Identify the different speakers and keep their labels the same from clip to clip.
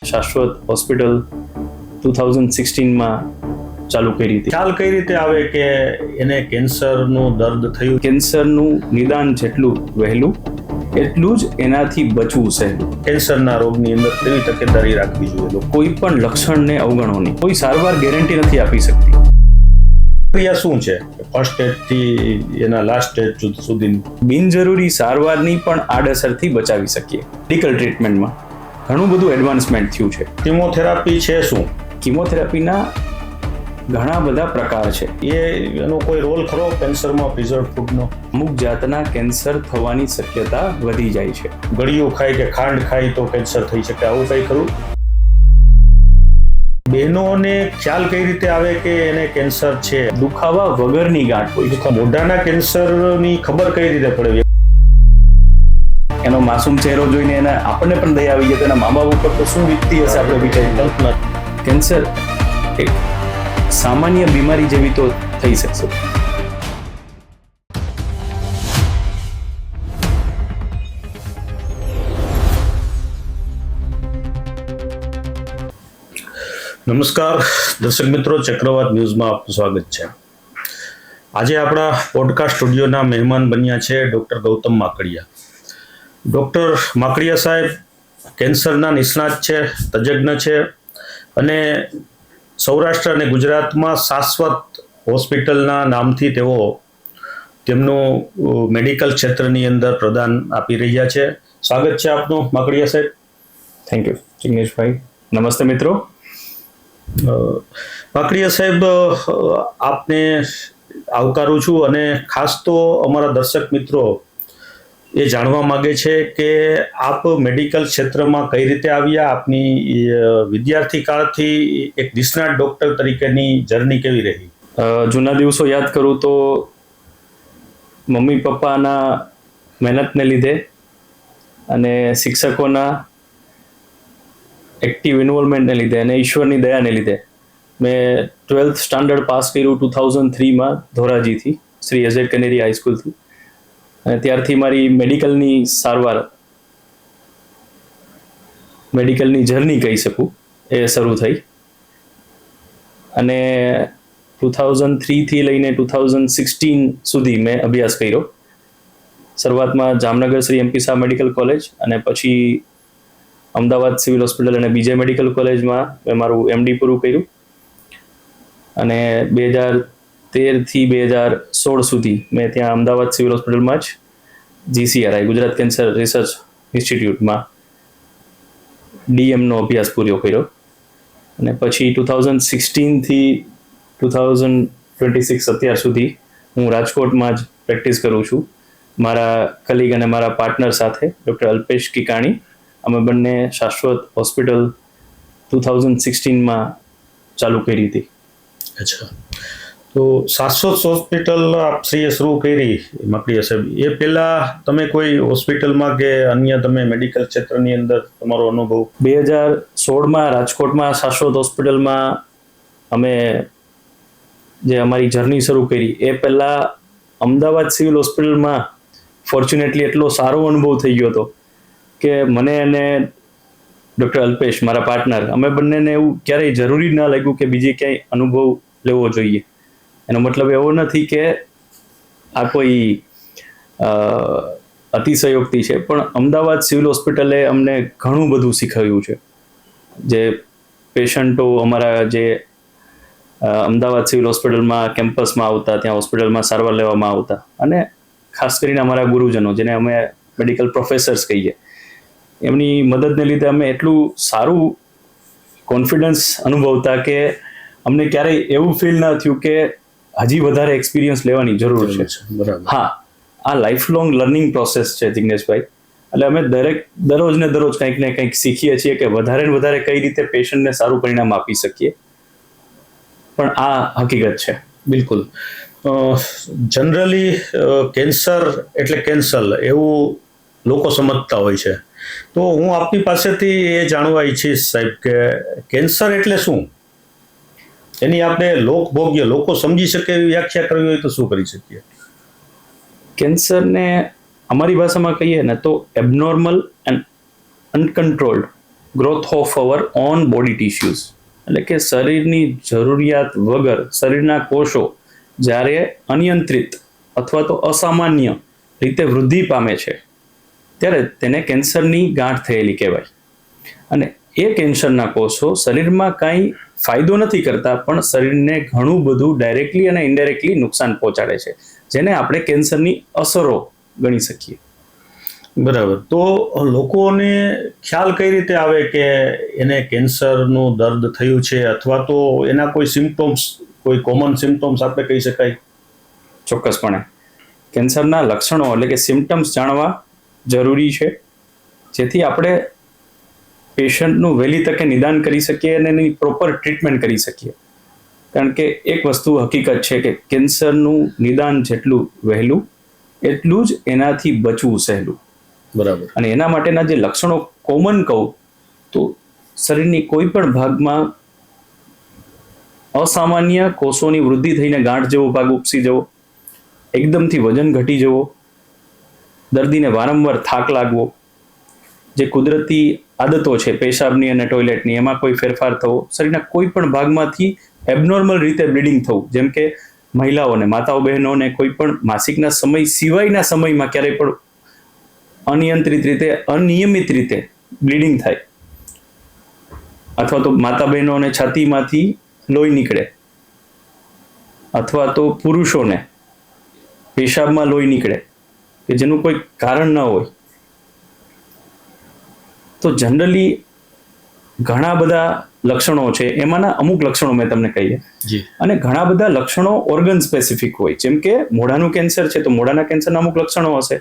Speaker 1: શાશ્વત હોસ્પિટલ 2016માં ચાલુ કરી હતી.
Speaker 2: ખ્યાલ કઈ રીતે આવે કે એને કેન્સરનું દર્દ થયું?
Speaker 1: કેન્સરનું નિદાન જેટલું વહેલું એટલું જ એનાથી બચવું સહેલું.
Speaker 2: કેન્સરના રોગની અંદર કેવી તકેદારી રાખવી જોઈએ?
Speaker 1: કોઈ પણ લક્ષણને અવગણો નહીં. કોઈ સારવાર ગેરંટી નથી આપી શકતી.
Speaker 2: પ્રક્રિયા શું છે ફર્સ્ટ સ્ટેજથી એના લાસ્ટ સ્ટેજ સુધી?
Speaker 1: બિનજરૂરી સારવારની પણ આડઅસરથી બચાવી શકીએ. મેડિકલ ટ્રીટમેન્ટમાં ઘણું બધું એડવાન્સમેન્ટ થયું છે.
Speaker 2: કિમોથેરાપી છે શું?
Speaker 1: કિમોથેરાપીના ઘણા બધા પ્રકાર છે.
Speaker 2: એનો કોઈ રોલ ખરો કેન્સરમાં પ્રિઝર્વ ફૂડનો?
Speaker 1: અમુક જાતના કેન્સર થવાની શક્યતા વધી જાય છે.
Speaker 2: ગળ્યું ખાય કે ખાંડ ખાય તો કેન્સર થઈ શકે, આવું કઈ ખરું? બહેનોને ખ્યાલ કઈ રીતે આવે કે એને કેન્સર છે?
Speaker 1: દુખાવા વગરની ગાંઠ હોય.
Speaker 2: મોઢાના કેન્સરની ખબર કઈ રીતે પડે?
Speaker 1: એનો માસૂમ ચહેરો જોઈને એને આપણને પણ દયા આવી જાય તો એના મા બાપ ઉપર તો શું વીતતી હશે આપણે વિચારી કલ્પના. કેન્સર એક સામાન્ય બીમારી જેવી તો થઈ શકશે.
Speaker 2: નમસ્કાર દર્શક મિત્રો, ચક્રવાત ન્યૂઝમાં આપનું સ્વાગત છે. આજે આપણા પોડકાસ્ટ સ્ટુડિયોના મહેમાન બન્યા છે ડૉક્ટર ગૌતમ માકડિયા. ડૉક્ટર માકડિયા સાહેબ કેન્સરના નિષ્ણાત છે, તજજ્ઞ છે અને સૌરાષ્ટ્ર અને ગુજરાતમાં શાશ્વત હોસ્પિટલના નામથી તેઓ તેમનું મેડિકલ ક્ષેત્રની અંદર પ્રદાન આપી રહ્યા છે. સ્વાગત છે આપનું માકડિયા સાહેબ.
Speaker 1: થેન્ક યુ જિગ્નેશભાઈ. નમસ્તે મિત્રો.
Speaker 2: માકડિયા સાહેબ, આપને આવકારું છું અને ખાસ તો અમારા દર્શક મિત્રો એ જાણવા માગે છે કે આપ મેડિકલ ક્ષેત્રમાં કઈ રીતે આવ્યા, આપની વિદ્યાર્થી કાળથી એક નિષ્ણાત ડૉક્ટર તરીકેની જર્ની કેવી રહી?
Speaker 1: જૂના દિવસો યાદ કરું તો મમ્મી પપ્પાના મહેનતને લીધે અને શિક્ષકોના એક્ટિવ ઇન્વોલ્વમેન્ટને લીધે અને ઈશ્વરની દયાને લીધે મેં 12th સ્ટાન્ડર્ડ પાસ કર્યું 2003માં ધોરાજીથી, શ્રી એઝેડ કનેરી હાઈસ્કૂલથી. અને ત્યારથી મારી મેડિકલની જર્ની કહી શકું એ શરૂ થઈ. અને 2003થી લઈને 2016 સુધી મેં અભ્યાસ કર્યો. શરૂઆતમાં Jamnagar Shri MP Shah medical college અને પછી અમદાવાદ સિવિલ હોસ્પિટલ અને બીજે મેડિકલ કોલેજમાં મેં મારું MD પૂરું કર્યું. અને 2013થી 2016 સુધી મેં ત્યાં અમદાવાદ સિવિલ હોસ્પિટલમાં જ GCRI ગુજરાત કેન્સર રિસર્ચ ઇન્સ્ટિટ્યૂટમાં DM નો અભ્યાસ પૂરો કર્યો. અને પછી 2016થી 2026 અત્યાર સુધી હું રાજકોટમાં જ પ્રેક્ટિસ કરું છું મારા કલીગ અને મારા પાર્ટનર સાથે, ડૉક્ટર અલ્પેશ કિકાણી. અમે બંને શાશ્વત હોસ્પિટલ 2016માં ચાલુ કરી હતી.
Speaker 2: અચ્છા, તો શાશ્વત હોસ્પિટલ આપશ્રીએ શરૂ કરી માકડિયા સાહેબ, એ પહેલાં તમે કોઈ હોસ્પિટલમાં કે અન્ય તમે મેડિકલ ક્ષેત્રની અંદર તમારો અનુભવ?
Speaker 1: 2016માં રાજકોટમાં શાશ્વત હોસ્પિટલમાં અમે જે અમારી જર્ની શરૂ કરી એ પહેલાં અમદાવાદ સિવિલ હોસ્પિટલમાં ફોર્ચ્યુનેટલી એટલો સારો અનુભવ થઈ ગયો હતો કે મને અને ડૉક્ટર અલ્પેશ મારા પાર્ટનર અમે બંનેને એવું ક્યારેય જરૂરી ના લાગ્યું કે બીજે ક્યાંય અનુભવ લેવો જોઈએ. એનો મતલબ એવો નથી કે આ કોઈ અતિશયોક્તિ છે, પણ અમદાવાદ સિવિલ હોસ્પિટલે અમને ઘણું બધું શીખવ્યું છે. જે પેશન્ટો અમારા જે અમદાવાદ સિવિલ હોસ્પિટલમાં કેમ્પસમાં આવતા, ત્યાં હોસ્પિટલમાં સારવાર લેવામાં આવતા, અને ખાસ કરીને અમારા ગુરુજનો જેને અમે મેડિકલ પ્રોફેસર્સ કહીએ, એમની મદદને લીધે અમે એટલું સારું કોન્ફિડન્સ અનુભવતા કે અમને ક્યારેય એવું ફીલ ન થયું કે હજી વધારે એક્સપિરિયન્સ લેવાની જરૂર છે. હા, આ લાઈફ લોંગ લર્નિંગ પ્રોસેસ છે જિગ્નેશભાઈ. એટલે અમે દરરોજ ને દરરોજ કંઈક ને કંઈક શીખીએ છીએ કે વધારે ને વધારે કઈ રીતે પેશન્ટને સારું પરિણામ આપી શકીએ. પણ આ હકીકત છે.
Speaker 2: બિલકુલ. જનરલી કેન્સર એટલે કેન્સર એવું લોકો સમજતા હોય છે, તો હું આપની પાસેથી એ જાણવા ઈચ્છીશ સાહેબ કે કેન્સર એટલે શું? એની આપણે લોકભોગ્ય લોકો સમજી શકે એવી વ્યાખ્યા કરવી હોય તો શું કરી શકીએ?
Speaker 1: કેન્સરને અમારી ભાષામાં કહીએ ને તો abnormal and uncontrolled growth of our own body tissues, એટલે કે શરીરની જરૂરિયાત વગર શરીરના કોષો જ્યારે અનિયંત્રિત અથવા તો અસામાન્ય રીતે વૃદ્ધિ પામે છે ત્યારે તેને કેન્સરની ગાંઠ થયેલી કહેવાય. અને એ કેન્સરના કોષો શરીરમાં કાંઈ ફાયદો નથી કરતા, પણ શરીરને ઘણું બધું ડાયરેક્ટલી અને ઇનડાયરેક્ટલી નુકસાન પહોંચાડે છે, જેને આપણે કેન્સરની અસરો ગણી શકીએ.
Speaker 2: બરાબર. તો લોકોને ખ્યાલ કઈ રીતે આવે કે એને કેન્સરનું દર્દ થયું છે, અથવા તો એના કોઈ સિમ્પટોમ્સ, કોઈ કોમન સિમ્પટોમ્સ આપણે કહી શકાય?
Speaker 1: ચોક્કસપણે કેન્સરના લક્ષણો એટલે કે સિમ્પટમ્સ જાણવા જરૂરી છે, જેથી આપણે પેશન્ટનું વહેલી તકે નિદાન કરી શકીએ અને એની પ્રોપર ટ્રીટમેન્ટ કરી શકીએ. કારણ કે એક વસ્તુ હકીકત છે કે કેન્સરનું નિદાન જેટલું વહેલું એટલું જ એનાથી બચવું સહેલું.
Speaker 2: બરાબર.
Speaker 1: અને એના માટેના જે લક્ષણો કોમન કહું તો શરીરની કોઈ પણ ભાગમાં અસામાન્ય કોષોની વૃદ્ધિ થઈને ગાંઠ જેવો ભાગ ઉપસી જવો, એકદમથી વજન ઘટી જવો, દર્દીને વારંવાર થાક લાગવો, જે કુદરતી આદતો છે પેશાબની અને ટોયલેટની એમાં કોઈ ફેરફાર થવો, શરીરના કોઈ પણ ભાગમાંથી એબનોર્મલ રીતે બ્લીડિંગ થવું, જેમ કે મહિલાઓને, માતાઓ બહેનોને કોઈ પણ માસિકના સમય સિવાયના સમયમાં ક્યારેય પણ અનિયમિત રીતે બ્લીડિંગ થાય, અથવા તો માતા બહેનોને છાતીમાંથી લોહી નીકળે, અથવા તો પુરુષોને પેશાબમાં લોહી નીકળે કે જેનું કોઈ કારણ ન હોય. તો જનરલી ઘણા બધા લક્ષણો છે, એમાંના અમુક લક્ષણો મેં તમને કહીએ. અને ઘણા બધા લક્ષણો ઓર્ગન સ્પેસિફિક હોય, જેમ કે મોઢાનું કેન્સર છે તો મોઢાના કેન્સરના અમુક લક્ષણો હશે,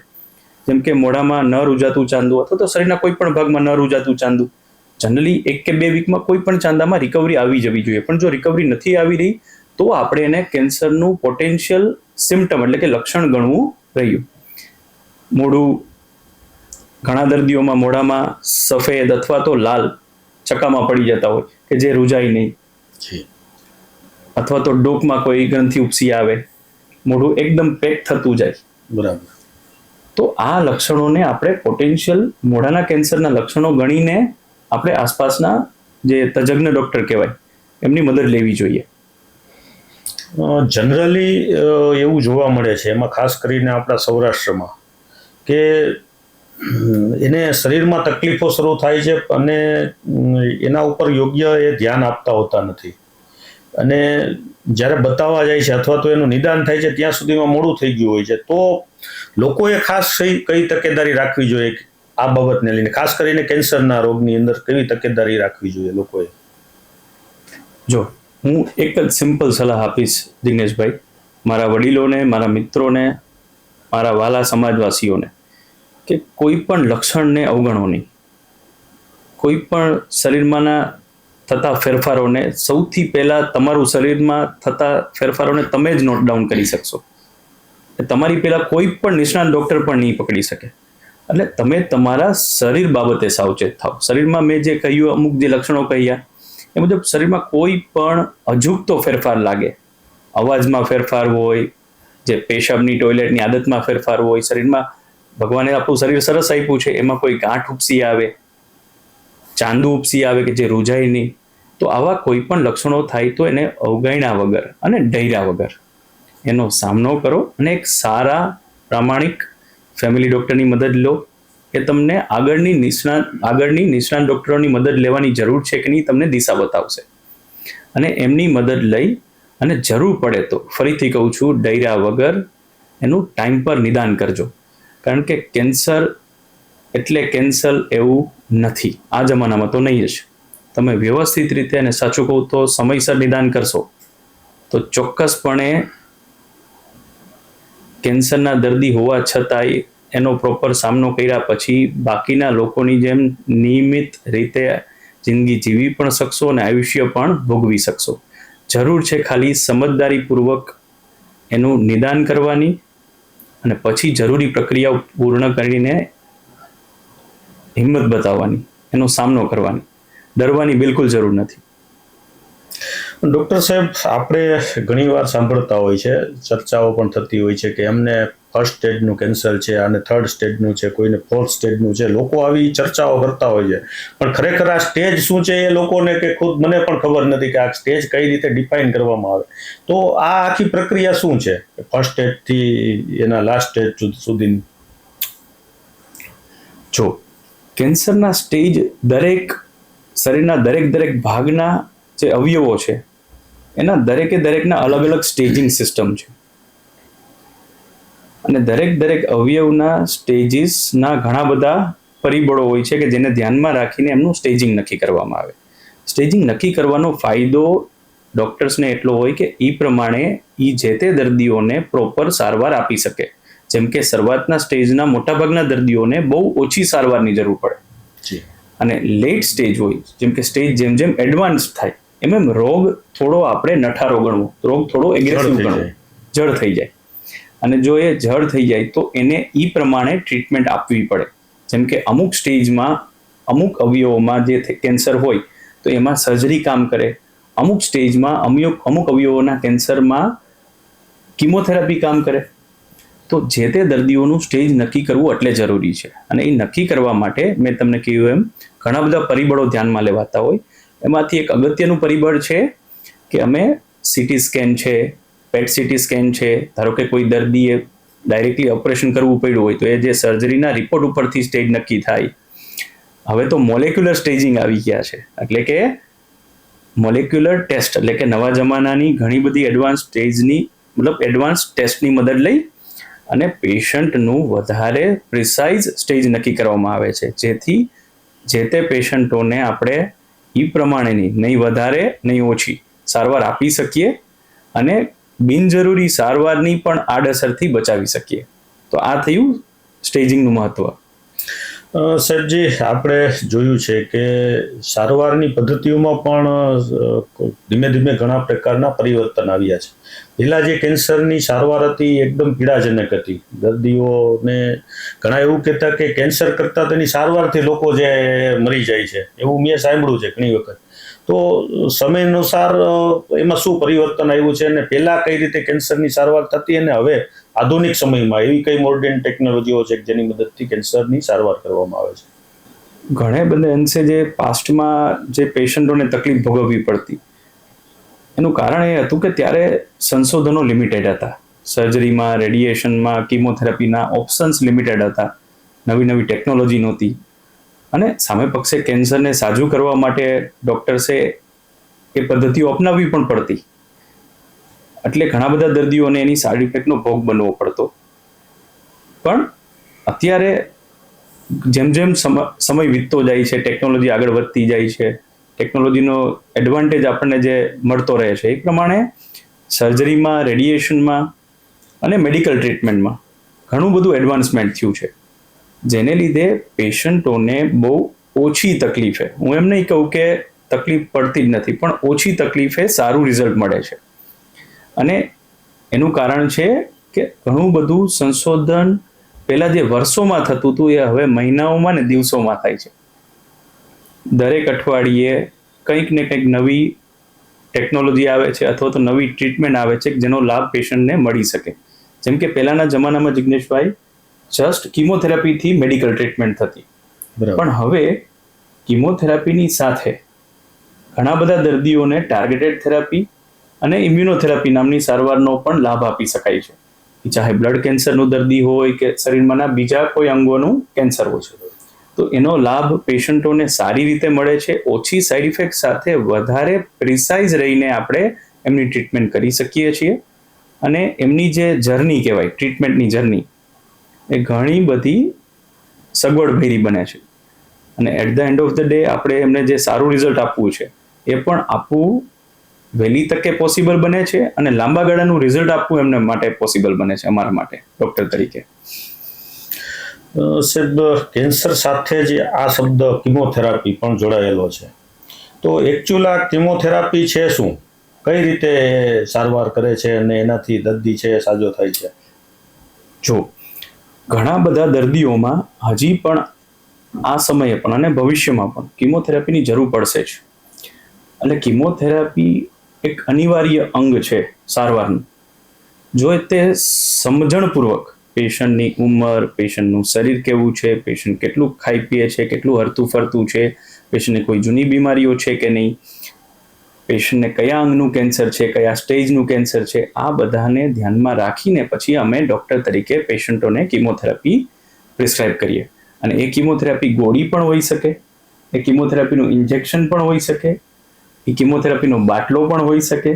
Speaker 1: જેમ કે મોઢામાં ન રૂજાતું ચાંદુ, અથવા તો શરીરના કોઈ પણ ભાગમાં ન રૂજાતું ચાંદુ. જનરલી 1 કે 2 વીકમાં કોઈ પણ ચાંદામાં રિકવરી આવી જવી જોઈએ, પણ જો રિકવરી નથી આવી રહી તો આપણે એને કેન્સરનું પોટેન્શિયલ સિમ્પટમ એટલે કે લક્ષણ ગણવું રહ્યું. મોઢું, ઘણા દર્દીઓમાં મોઢામાં સફેદ અથવા તો લાલ ચકામાં પડી જતા હોય કે જે રૂજાય નહીં, અથવા તો ડોકમાં કોઈ ગ્રંથિ ઉપસી આવે, મોઢું એકદમ પેક થતું જાય.
Speaker 2: બરાબર.
Speaker 1: તો આ લક્ષણોને આપણે પોટેન્શિયલ મોઢાના કેન્સરના લક્ષણો ગણીને આપણે આસપાસના જે તજજ્ઞ ડોક્ટર કહેવાય એમની મદદ લેવી જોઈએ.
Speaker 2: જનરલી એવું જોવા મળે છે, એમાં ખાસ કરીને આપણા સૌરાષ્ટ્રમાં, કે એને શરીરમાં તકલીફો શરૂ થાય છે અને એના ઉપર યોગ્ય એ ધ્યાન આપતા હોતા નથી, અને જ્યારે બતાવવા જાય છે અથવા તો એનું નિદાન થાય છે ત્યાં સુધીમાં મોડું થઈ ગયું હોય છે. તો લોકોએ ખાસ કઈ તકેદારી રાખવી જોઈએ આ બાબતને લઈને, ખાસ કરીને કેન્સરના રોગની અંદર કેવી તકેદારી રાખવી જોઈએ લોકોએ?
Speaker 1: જો હું એક જ સિમ્પલ સલાહ આપીશ દિનેશભાઈ, મારા વડીલોને, મારા મિત્રોને, મારા વાલા સમાજવાસીઓને, કે કોઈ પણ લક્ષણને અવગણો નહીં. કોઈ પણ શરીરમાંના થતા ફેરફારોને સૌથી પહેલાં તમારું શરીરમાં થતા ફેરફારોને તમે જ નોટ ડાઉન કરી શકશો. તમારી પહેલાં કોઈ પણ નિષ્ણાત ડૉક્ટર પણ નહીં પકડી શકે. એટલે તમે તમારા શરીર બાબતે સાવચેત થાઓ. શરીરમાં મેં જે કહ્યું, અમુક જે લક્ષણો કહ્યા એ મુજબ શરીરમાં કોઈ પણ અજુગતો ફેરફાર લાગે, અવાજમાં ફેરફાર હોય, જે પેશાબની ટોયલેટની આદતમાં ફેરફાર હોય, શરીરમાં ભગવાને આપણું શરીર સરસ આપ્યું છે એમાં કોઈ ગાંઠ ઉપસી આવે, ચાંદુ ઉપસી આવે કે જે રૂજાય નહીં, તો આવા કોઈ પણ લક્ષણો થાય તો એને અવગણ્યા વગર અને ડર્યા વગર એનો સામનો કરો, અને એક સારા પ્રામાણિક ફેમિલી ડૉક્ટરની મદદ લો કે તમને આગળની નિષ્ણાત ડૉક્ટરોની મદદ લેવાની જરૂર છે કે નહીં તમને દિશા બતાવશે. અને એમની મદદ લઈ અને જરૂર પડે તો, ફરીથી કહું છું, ડર્યા વગર એનું ટાઈમ પર નિદાન કરજો. કારણ કે કેન્સર એટલે કેન્સર એવું નથી, આ જમાનામાં તો નહીં જ. તમે વ્યવસ્થિત રીતે, અને સાચું કહું તો સમયસર નિદાન કરશો તો ચોક્કસપણે કેન્સરના દર્દી હોવા છતાંય એનો પ્રોપર સામનો કર્યા પછી બાકીના લોકોની જેમ નિયમિત રીતે જિંદગી જીવી પણ શકશો અને આયુષ્ય પણ ભોગવી શકશો. જરૂર છે ખાલી સમજદારીપૂર્વક એનું નિદાન કરવાની અને પછી જરૂરી પ્રક્રિયાઓ પૂર્ણ કરીને હિંમત બતાવવાની, એનો સામનો કરવાની. ડરવાની બિલકુલ જરૂર નથી.
Speaker 2: ડૉક્ટર સાહેબ, આપણે ઘણીવાર સાંભળતા હોય છે, ચર્ચાઓ પણ થતી હોય છે કે એમને ફર્સ્ટ સ્ટેજનું કેન્સર છે અને થર્ડ સ્ટેજનું છે, કોઈને ફોર્થ સ્ટેજનું છે. લોકો આવી ચર્ચાઓ કરતા હોય છે, પણ ખરેખર આ સ્ટેજ શું છે એ લોકોને કે ખુદ મને પણ ખબર નથી કે આ સ્ટેજ કઈ રીતે ડિફાઇન કરવામાં આવે. તો આ આખી પ્રક્રિયા શું છે ફર્સ્ટ સ્ટેજથી એના લાસ્ટ સ્ટેજ સુધીની?
Speaker 1: જો કેન્સરના સ્ટેજ દરેક શરીરના દરેક ભાગના જે અવયવો છે એના દરેકના અલગ અલગ સ્ટેજિંગ સિસ્ટમ છે, અને દરેક અવયવના સ્ટેજીસના ઘણા બધા પરિબળો હોય છે કે જેને ધ્યાનમાં રાખીને એમનું સ્ટેજિંગ નક્કી કરવામાં આવે. સ્ટેજિંગ નક્કી કરવાનો ફાયદો ડૉક્ટર્સને એટલો હોય કે એ પ્રમાણે એ જે તે દર્દીઓને પ્રોપર સારવાર આપી શકે. જેમ કે શરૂઆતના સ્ટેજના મોટાભાગના દર્દીઓને બહુ ઓછી સારવારની જરૂર પડે, અને લેટ સ્ટેજ હોય જેમ કે સ્ટેજ જેમ એડવાન્સ થાય એમ રોગ થોડો આપણે નઠારો ગણવો, રોગ થોડો એગ્રેસિવ ગણવો, જડ થઈ જાય. અને જો એ જડ થઈ જાય તો એને એ પ્રમાણે ટ્રીટમેન્ટ આપવી પડે. જેમ કે અમુક સ્ટેજમાં અમુક અવયવોમાં જે કેન્સર હોય તો એમાં સર્જરી કામ કરે, અમુક સ્ટેજમાં અમુક અવયવોના કેન્સરમાં કિમોથેરાપી કામ કરે. તો જે તે દર્દીઓનું સ્ટેજ નક્કી કરવું એટલે જરૂરી છે, અને એ નક્કી કરવા માટે મેં તમને કહ્યું એમ ઘણા બધા પરિબળો ધ્યાનમાં લેવાતા હોય. એમાંથી એક અગત્યનું પરિબળ છે કે અમે સીટી સ્કેન છે, પેટ સીટી સ્કેન છે. ધારો કે કોઈ દર્દીએ ડાયરેક્ટલી ઓપરેશન કરવું પડ્યું હોય તો એ જે સર્જરીના રિપોર્ટ ઉપરથી સ્ટેજ નક્કી થાય. હવે તો મોલેક્યુલર સ્ટેજિંગ આવી ગયા છે, એટલે કે મોલેક્યુલર ટેસ્ટ, એટલે કે નવા જમાનાની ઘણી બધી એડવાન્સ ટેસ્ટની મદદ લઈ અને પેશન્ટનું વધારે પ્રિસાઇઝ સ્ટેજ નક્કી કરવામાં આવે છે, જેથી જે તે પેશન્ટોને આપણે એ પ્રમાણેની નહીં વધારે નહીં ઓછી સારવાર આપી શકીએ અને બિનજરૂરી સારવારની પણ આડઅસરથી બચાવી શકીએ. તો આ થયું સ્ટેજિંગનું મહત્વ.
Speaker 2: સાહેબજી, આપણે જોયું છે કે સારવારની પદ્ધતિઓમાં પણ ધીમે ધીમે ઘણા પ્રકારના પરિવર્તન આવ્યા છે. પહેલાં જે કેન્સરની સારવાર હતી એકદમ પીડાજનક હતી. દર્દીઓને ઘણા એવું કહેતા કે કેન્સર કરતાં તેની સારવારથી લોકો જે મરી જાય છે, એવું મેં સાંભળ્યું છે ઘણી વખત. તો સમય અનુસાર એમાં શું પરિવર્તન આવ્યું છે, અને પહેલાં કઈ રીતે કેન્સરની સારવાર થતી અને હવે આધુનિક સમયમાં એવી કઈ મોડર્ન ટેકનોલોજીઓ છે જેની મદદથી કેન્સરની સારવાર કરવામાં આવે છે?
Speaker 1: ઘણા બધા અંશે જે પાસ્ટમાં જે પેશન્ટોને તકલીફ ભોગવવી પડતી એનું કારણ એ હતું કે ત્યારે સંશોધનો લિમિટેડ હતા. સર્જરીમાં, રેડિયેશનમાં, કિમોથેરાપીના ઓપ્શન્સ લિમિટેડ હતા, નવી ટેકનોલોજી નહોતી, અને સામે પક્ષે કેન્સરને સાજું કરવા માટે ડૉક્ટર્સે એ પદ્ધતિઓ અપનાવવી પણ પડતી. એટલે ઘણા બધા દર્દીઓને એની સાઇડ ઇફેક્ટનો ભોગ બનવો પડતો. પણ અત્યારે જેમ સમય વીતતો જાય છે, ટેકનોલોજી આગળ વધતી જાય છે, ટેકનોલોજીનો એડવાન્ટેજ આપણને જે મળતો રહે છે, એ પ્રમાણે સર્જરીમાં, રેડિયેશનમાં અને મેડિકલ ટ્રીટમેન્ટમાં ઘણું બધું એડવાન્સમેન્ટ થયું છે, જેને લીધે પેશન્ટોને બહુ ઓછી તકલીફે, હું એમ નહીં કહું કે તકલીફ પડતી જ નથી, પણ ઓછી તકલીફે સારું રિઝલ્ટ મળે છે. અને એનું કારણ છે કે ઘણું બધું સંશોધન પહેલાં જે વર્ષોમાં થતું હતું એ હવે મહિનાઓમાં ને દિવસોમાં થાય છે. દરેક અઠવાડિયે કંઈક ને કંઈક નવી ટેકનોલોજી આવે છે અથવા તો નવી ટ્રીટમેન્ટ આવે છે જેનો લાભ પેશન્ટને મળી શકે. જેમ કે પહેલાંના જમાનામાં જિગ્નેશભાઈ જસ્ટ કિમોથેરાપીથી મેડિકલ ટ્રીટમેન્ટ થતી, પણ હવે કિમોથેરાપીની સાથે ઘણા બધા દર્દીઓને ટાર્ગેટેડ થેરાપી અને ઇમ્યુનોથેરાપી નામની સારવારનો પણ લાભ આપી શકાય છે. ચાહે બ્લડ કેન્સરનું દર્દી હોય કે શરીરમાંના બીજા કોઈ અંગોનું કેન્સર હોય છે, તો એનો લાભ પેશન્ટોને સારી રીતે મળે છે, ઓછી સાઇડ ઇફેક્ટ સાથે વધારે પ્રિસાઇઝ રહીને આપણે એમની ટ્રીટમેન્ટ કરી શકીએ છીએ. અને એમની જે જર્ની કહેવાય, ટ્રીટમેન્ટની જર્ની, એ ઘણી બધી સગવડભેરી બને છે. અને at the end of the day આપણે એમને જે સારું રિઝલ્ટ આપવું છે એ પણ આપવું વહેલી તકે પોસિબલ બને છે, અને લાંબા ગાળાનું રિઝલ્ટ આપવું એમને માટે પોસિબલ બને છે અમારા માટે ડૉક્ટર તરીકે.
Speaker 2: સાહેબ, કેન્સર સાથે જે આ શબ્દ કિમોથેરાપી પણ જોડાયેલો છે, તો એકચ્યુઅલ આ કિમોથેરાપી છે શું? કઈ રીતે સારવાર કરે છે અને એનાથી દર્દી છે સાજો થાય છે?
Speaker 1: જો ઘણા બધા દર્દીઓમાં હજી પણ આ સમયે પણ અને ભવિષ્યમાં પણ કિમોથેરાપીની જરૂર પડશે જ. એટલે કિમોથેરાપી એક અનિવાર્ય અંગ છે સારવારનું. જો તે સમજણપૂર્વક પેશન્ટની ઉંમર, પેશન્ટનું શરીર કેવું છે, પેશન્ટ કેટલું ખાઈ પીએ છે, કેટલું હરતું ફરતું છે, પેશન્ટને કોઈ જૂની બીમારીઓ છે કે નહીં, પેશન્ટને કયા અંગનું કેન્સર છે, કયા સ્ટેજનું કેન્સર છે, આ બધાને ધ્યાનમાં રાખીને પછી અમે ડૉક્ટર તરીકે પેશન્ટોને કિમોથેરાપી પ્રિસ્ક્રાઇબ કરીએ. અને એ કિમોથેરાપી ગોળી પણ હોઈ શકે, એ કિમોથેરાપીનું ઇન્જેક્શન પણ હોઈ શકે, એ કિમોથેરાપીનો બાટલો પણ હોઈ શકે.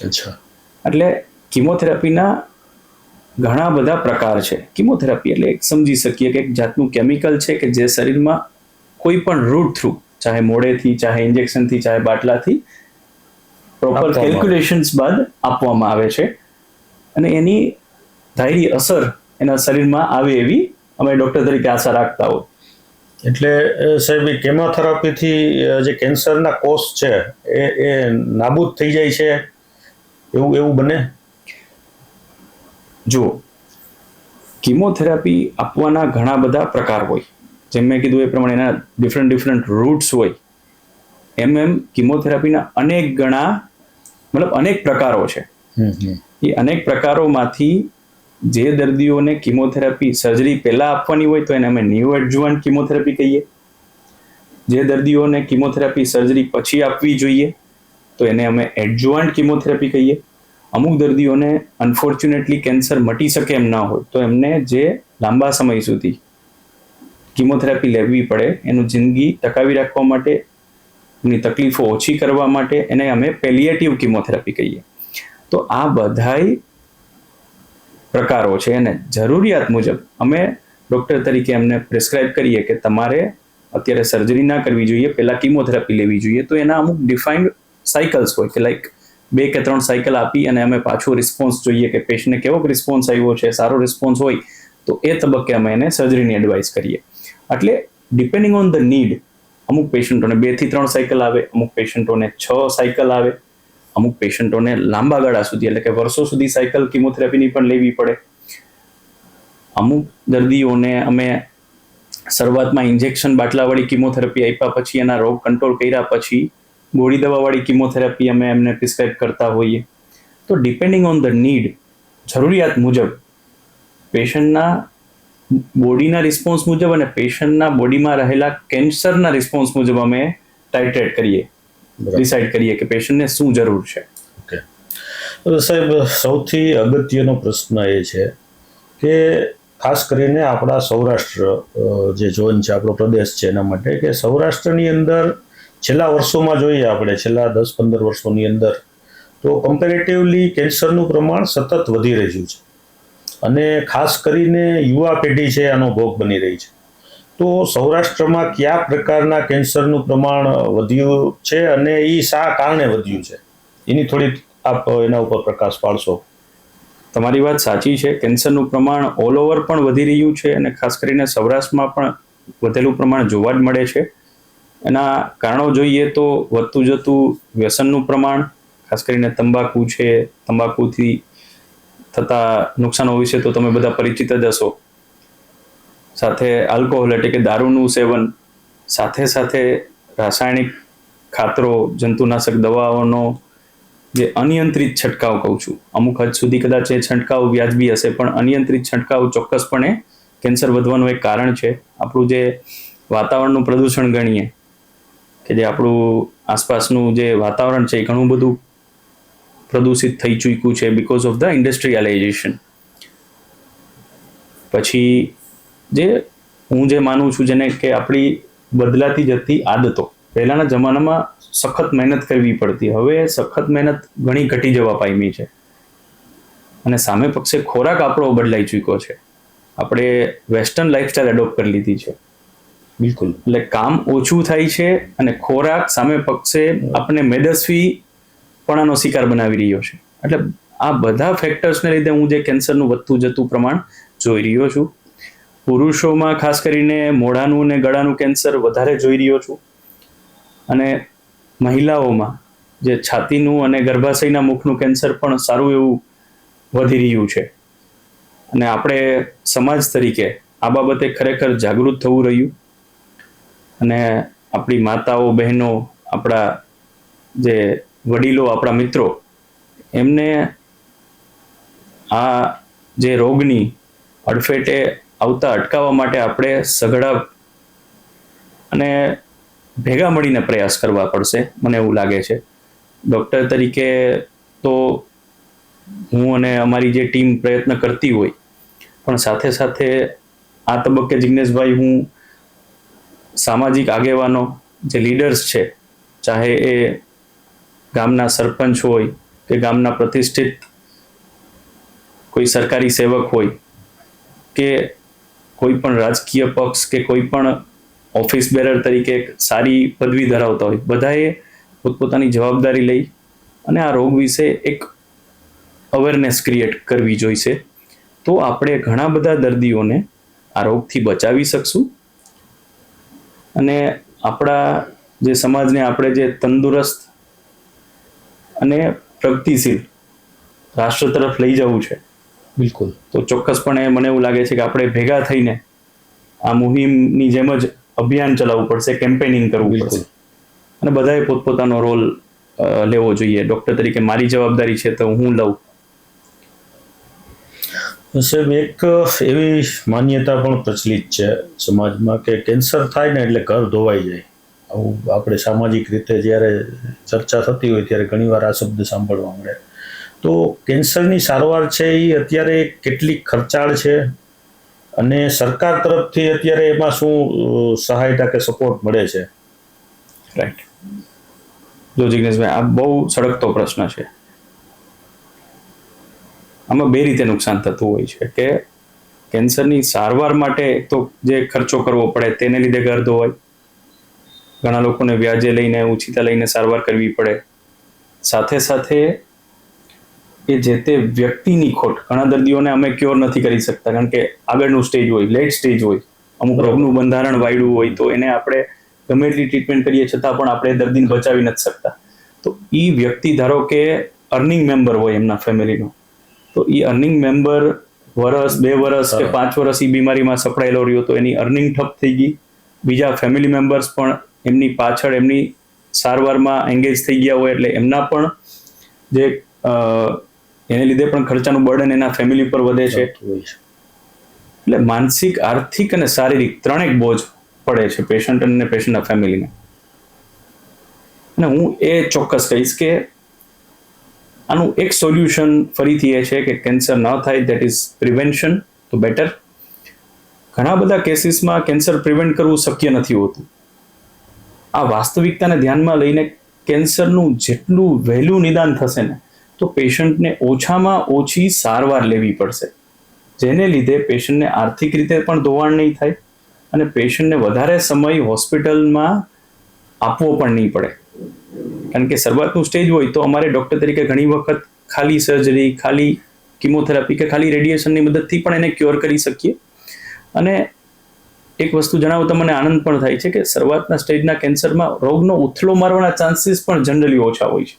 Speaker 2: અચ્છા.
Speaker 1: એટલે કિમોથેરાપીના ઘણા બધા પ્રકાર છે. કિમોથેરાપી એટલે એક સમજી શકીએ કે એક જાતનું કેમિકલ છે કે જે શરીરમાં કોઈ પણ રૂટ થ્રુ, ચાહે મોડેથી, ચાહે ઇન્જેક્શનથી, ચાહે બાટલાથી, પ્રોપર કેલ્ક્યુલેશન્સ બાદ આપવામાં આવે છે. અને એની ધારી અસર એના શરીરમાં આવે એવી અમે ડૉક્ટર તરીકે આશા રાખતા હોય.
Speaker 2: એટલે સાહેબ, કેમોથેરાપીથી જે કેન્સરના કોષ છે એ નાબૂદ થઈ જાય છે, એવું બને?
Speaker 1: જો કિમોથેરાપી આપવાના ઘણા બધા પ્રકાર હોય, જેમ મેં કીધું એ પ્રમાણે એના ડિફરન્ટ રૂટ્સ હોય, એમ કિમોથેરાપીના અનેક પ્રકારો છે. એ અનેક પ્રકારોમાંથી જે દર્દીઓને કિમોથેરાપી સર્જરી પહેલા આપવાની હોય તો એને અમે ન્યૂ એડજુવન્ટ કિમોથેરાપી કહીએ. જે દર્દીઓને કિમોથેરાપી સર્જરી પછી આપવી જોઈએ તો એને અમે એડજુવન્ટ કિમોથેરાપી કહીએ. અમુક દર્દીઓને અનફોર્ચ્યુનેટલી કેન્સર મટી શકે એમ ના હોય તો એમને જે લાંબા સમય સુધી કિમોથેરાપી લેવી પડે, એનું જિંદગી ટકાવી રાખવા માટે, એની તકલીફો ઓછી કરવા માટે એને અમે પેલિએટિવ કિમોથેરાપી કહીએ. તો આ બધાય પ્રકારો છે અને જરૂરિયાત મુજબ અમે ડૉક્ટર તરીકે એમને પ્રિસ્ક્રાઇબ કરીએ કે તમારે અત્યારે સર્જરી ના કરવી જોઈએ, પહેલાં કિમોથેરાપી લેવી જોઈએ. તો એના અમુક ડિફાઇન્ડ સાયકલ્સ હોય કે લાઈક 2 કે 3 સાયકલ આપી અને અમે પાછો રિસ્પોન્સ જોઈએ કે પેશન્ટને કેવો રિસ્પોન્સ આવ્યો છે. સારો રિસ્પોન્સ હોય તો એ તબક્કે અમે એને સર્જરીની એડવાઇસ કરીએ. એટલે ડિપેન્ડિંગ ઓન ધ નીડ, અમુક પેશન્ટોને 2 થી 3 સાયકલ આવે, અમુક પેશન્ટોને 6 સાયકલ આવે, અમુક પેશન્ટોને લાંબા ગાળા સુધી એટલે કે વર્ષો સુધી સાયકલ કિમોથેરાપીની પણ લેવી પડે. અમુક દર્દીઓને અમે શરૂઆતમાં ઇન્જેક્શન બાટલાવાળી કિમોથેરાપી આપ્યા પછી, એના રોગ કંટ્રોલ કર્યા પછી ગોળી દવાવાળી કિમોથેરાપી અમે એમને પ્રિસ્ક્રાઇબ કરતા હોઈએ. તો ડિપેન્ડિંગ ઓન ધ નીડ, જરૂરિયાત મુજબ, પેશન્ટના બોડીના રિસ્પોન્સ મુજબ અને પેશન્ટના બોડીમાં રહેલા કેન્સરના રિસ્પોન્સ મુજબ અમે ટાઇટ્રેટ કરીએ, ડિસાઇડ કરીએ કે પેશન્ટને શું જરૂર છે.
Speaker 2: ઓકે સાહેબ, સૌથી અગત્યનો પ્રશ્ન એ છે કે ખાસ કરીને આપણા સૌરાષ્ટ્ર જે ઝોન છે, આપણો પ્રદેશ છે, એના માટે કે સૌરાષ્ટ્રની અંદર છેલ્લા વર્ષોમાં જોઈએ આપણે, છેલ્લા 10-15 વર્ષોની અંદર તો કમ્પેરેટિવલી કેન્સરનું પ્રમાણ સતત વધી રહ્યું છે અને ખાસ કરીને યુવા પેઢી છે આનો ભોગ બની રહી છે. તો સૌરાષ્ટ્રમાં કયા પ્રકારના કેન્સરનું પ્રમાણ વધ્યું છે અને એ શા કારણે વધ્યું છે, એની થોડી આપ એના ઉપર પ્રકાશ પાડશો?
Speaker 1: તમારી વાત સાચી છે. કેન્સરનું પ્રમાણ ઓલ ઓવર પણ વધી રહ્યું છે અને ખાસ કરીને સૌરાષ્ટ્રમાં પણ વધેલું પ્રમાણ જોવા જ મળે છે. એના કારણો જોઈએ તો વધતું જતું વ્યસનનું પ્રમાણ, ખાસ કરીને તંબાકુ છે, તંબાકુથી થતા નુકસાનો વિશે તો તમે બધા પરિચિત જ હશો. સાથે આલ્કોહોલ એટલે કે દારૂનું સેવન, સાથે રાસાયણિક ખાતરો, જંતુનાશક દવાઓનો જે અનિયંત્રિત છંટકાવ કહું છું, અમુક હદ સુધી કદાચ એ છંટકાવ વ્યાજબી હશે પણ અનિયંત્રિત છંટકાવ ચોક્કસપણે કેન્સર વધવાનું એક કારણ છે. આપણું જે વાતાવરણનું પ્રદૂષણ ગણીએ કે જે આપણું આસપાસનું જે વાતાવરણ છે એ ઘણું બધું પ્રદૂષિત થઈ ચૂક્યું છે બિકોઝ ઓફ ધ ઇન્ડસ્ટ્રીયલાઇઝેશન. પછી હું જે માનું છું જેને કે આપણી બદલાતી જતી આદતો, પહેલાના જમાનામાં સખત મહેનત કરવી પડતી, હવે સખત મહેનત ઘણી ઘટી જવા પામી છે અને સામે પક્ષે ખોરાક આપણો બદલાઈ ચૂક્યો છે. આપણે વેસ્ટર્ન લાઈફસ્ટાઈલ એડોપ્ટ કરી લીધી છે.
Speaker 2: બિલકુલ.
Speaker 1: એટલે કામ ઓછું થાય છે અને ખોરાક સામે પક્ષે આપણે મેદસ્વીપણાનો શિકાર બનાવી રહ્યો છે. એટલે આ બધા ફેક્ટર્સને લીધે હું જે કેન્સરનું વધતું જતું પ્રમાણ જોઈ રહ્યો છું. પુરુષોમાં ખાસ કરીને મોઢાનું અને ગળાનું કેન્સર વધારે જોઈ રહ્યો છું અને મહિલાઓમાં જે છાતીનું અને ગર્ભાશયના મુખનું કેન્સર પણ સારું એવું વધી રહ્યું છે. અને આપણે સમાજ તરીકે આ બાબતે ખરેખર જાગૃત થવું રહ્યું અને આપણી માતાઓ, બહેનો, આપણા જે વડીલો, આપણા મિત્રો, એમને આ જે રોગની અડફેટે આવતા અટકાવવા માટે આપણે સઘળા અને ભેગા મળીને પ્રયાસ કરવા પડશે, મને એવું લાગે છે. ડૉક્ટર તરીકે તો હું અને અમારી જે ટીમ પ્રયત્ન કરતી હોય, પણ સાથે સાથે આ તબક્કે જિગ્નેશભાઈ, હું સામાજિક આગેવાનો, જે લીડર્સ છે, ચાહે એ ગામના સરપંચ હોય કે ગામના પ્રતિષ્ઠિત કોઈ સરકારી સેવક હોય કે કોઈ પણ રાજકીય પક્ષ કે કોઈ પણ ઓફિસ બેરર તરીકે સારી પદવી ધરાવતા હોય, બધાએ પોતપોતાની જવાબદારી લઈ અને આ રોગ વિશે એક અવેરનેસ ક્રિએટ કરવી જોઈશે. તો આપણે ઘણા બધા દર્દીઓને આ રોગથી બચાવી શકશું અને આપણા જે સમાજને આપણે જે તંદુરસ્ત અને પ્રગતિશીલ રાષ્ટ્ર તરફ લઈ જવું છે.
Speaker 2: બિલકુલ.
Speaker 1: તો ચોક્કસપણે મને એવું લાગે છે કે આપણે ભેગા થઈને આ મુહિમની જેમ જ અભિયાન ચલાવવું પડશે, કેમ્પેનિંગ કરવું પડશે અને બધાએ પોતપોતાનો રોલ લેવો જોઈએ. ડૉક્ટર તરીકે મારી જવાબદારી છે તો હું લઉં.
Speaker 2: સાહેબ, એક એવી માન્યતા પણ પ્રચલિત છે સમાજમાં કે કેન્સર થાય ને એટલે ઘર ધોવાઈ જાય. આવું આપણે સામાજિક રીતે જ્યારે ચર્ચા થતી હોય ત્યારે ઘણીવાર આ શબ્દ સાંભળવા મળે. તો કેન્સરની સારવાર છે એ અત્યારે કેટલી ખર્ચાળ છે અને સરકાર તરફથી અત્યારે એમાં શું સહાયતા કે સપોર્ટ મળે છે?
Speaker 1: રાઈટ. જો જિગ્નેશભાઈ, આ બહુ સળગતો પ્રશ્ન છે. આમાં બે રીતે નુકસાન થતું હોય છે કે કેન્સરની સારવાર માટે તો જે ખર્ચો કરવો પડે તેને લીધે ઘર ધોવાય, ઘણા લોકોને વ્યાજે લઈને, ઉછીતા લઈને સારવાર કરવી પડે. સાથે સાથે એ જે તે વ્યક્તિની ખોટ, ઘણા દર્દીઓને અમે ક્યોર નથી કરી શકતા કારણ કે આગળનું સ્ટેજ હોય, લેટ સ્ટેજ હોય, અમુક રોગનું બંધારણ વાયડું હોય, તો એને આપણે ગમે એટલી ટ્રીટમેન્ટ કરીએ છતાં પણ આપણે દર્દીને બચાવી નથી શકતા. તો એ વ્યક્તિ, ધારો કે અર્નિંગ મેમ્બર હોય એમના ફેમિલીનો, તો એ અર્નિંગ મેમ્બર વર્ષ, 2 વર્ષ કે 5 વર્ષ એ બીમારીમાં સપડાયેલો રહ્યો તો એની અર્નિંગ ઠપ થઈ ગઈ. બીજા ફેમિલી મેમ્બર્સ પણ એમની પાછળ એમની સારવારમાં એન્ગેજ થઈ ગયા હોય એટલે એમના પણ જે એને લીધે પણ ખર્ચાનું બર્ડન એના ફેમિલી પર વધે છે. એટલે માનસિક, આર્થિક અને શારીરિક ત્રણેક બોજ પડે છે પેશન્ટ અને પેશન્ટના ફેમિલીને. અને હું એ ચોક્કસ કહીશ કે આનું એક સોલ્યુશન ફરીથી એ છે કે કેન્સર ન થાય, દેટ ઇઝ પ્રિવેન્શન તો બેટર. ઘણા બધા કેસીસમાં કેન્સર પ્રિવેન્ટ કરવું શક્ય નથી હોતું. આ વાસ્તવિકતાને ધ્યાનમાં લઈને કેન્સરનું જેટલું વહેલું નિદાન થશે ને, તો પેશન્ટને ઓછામાં ઓછી સારવાર લેવી પડશે, જેને લીધે પેશન્ટને આર્થિક રીતે પણ ધોવાણ નહીં થાય અને પેશન્ટને વધારે સમય હોસ્પિટલમાં આપવો પણ નહીં પડે. કારણ કે શરૂઆતનું સ્ટેજ હોય તો અમારે ડૉક્ટર તરીકે ઘણી વખત ખાલી સર્જરી, ખાલી કિમોથેરાપી કે ખાલી રેડિયેશનની મદદથી પણ એને ક્યોર કરી શકીએ. અને એક વસ્તુ જણાવું તો મને આનંદ પણ થાય છે કે શરૂઆતના સ્ટેજના કેન્સરમાં રોગનો ઉથલો મારવાના ચાન્સીસ પણ જનરલી ઓછા હોય છે.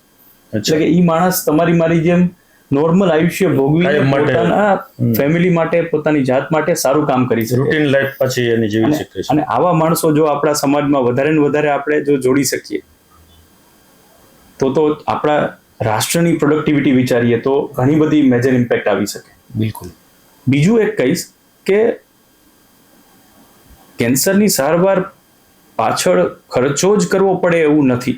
Speaker 1: એટલે કે એ માણસ તમારી મારી જેમ નોર્મલ આયુષ્ય ભોગવી પોતાના ફેમિલી માટે, પોતાની જાત માટે સારું કામ કરી શકે,
Speaker 2: રૂટીન લાઈફ પછી એની જીવી શકે છે.
Speaker 1: અને આવા માણસો જો આપણા સમાજમાં વધારે ને વધારે આપણે જો જોડી શકીએ તો આપણા રાષ્ટ્રની પ્રોડક્ટિવિટી વિચારીએ તો ઘણી બધી મેજર ઇમ્પેક્ટ આવી શકે.
Speaker 2: બિલકુલ.
Speaker 1: બીજું એક કહીશ કે કેન્સરની સારવાર પાછળ ખર્ચો જ કરવો પડે એવું નથી.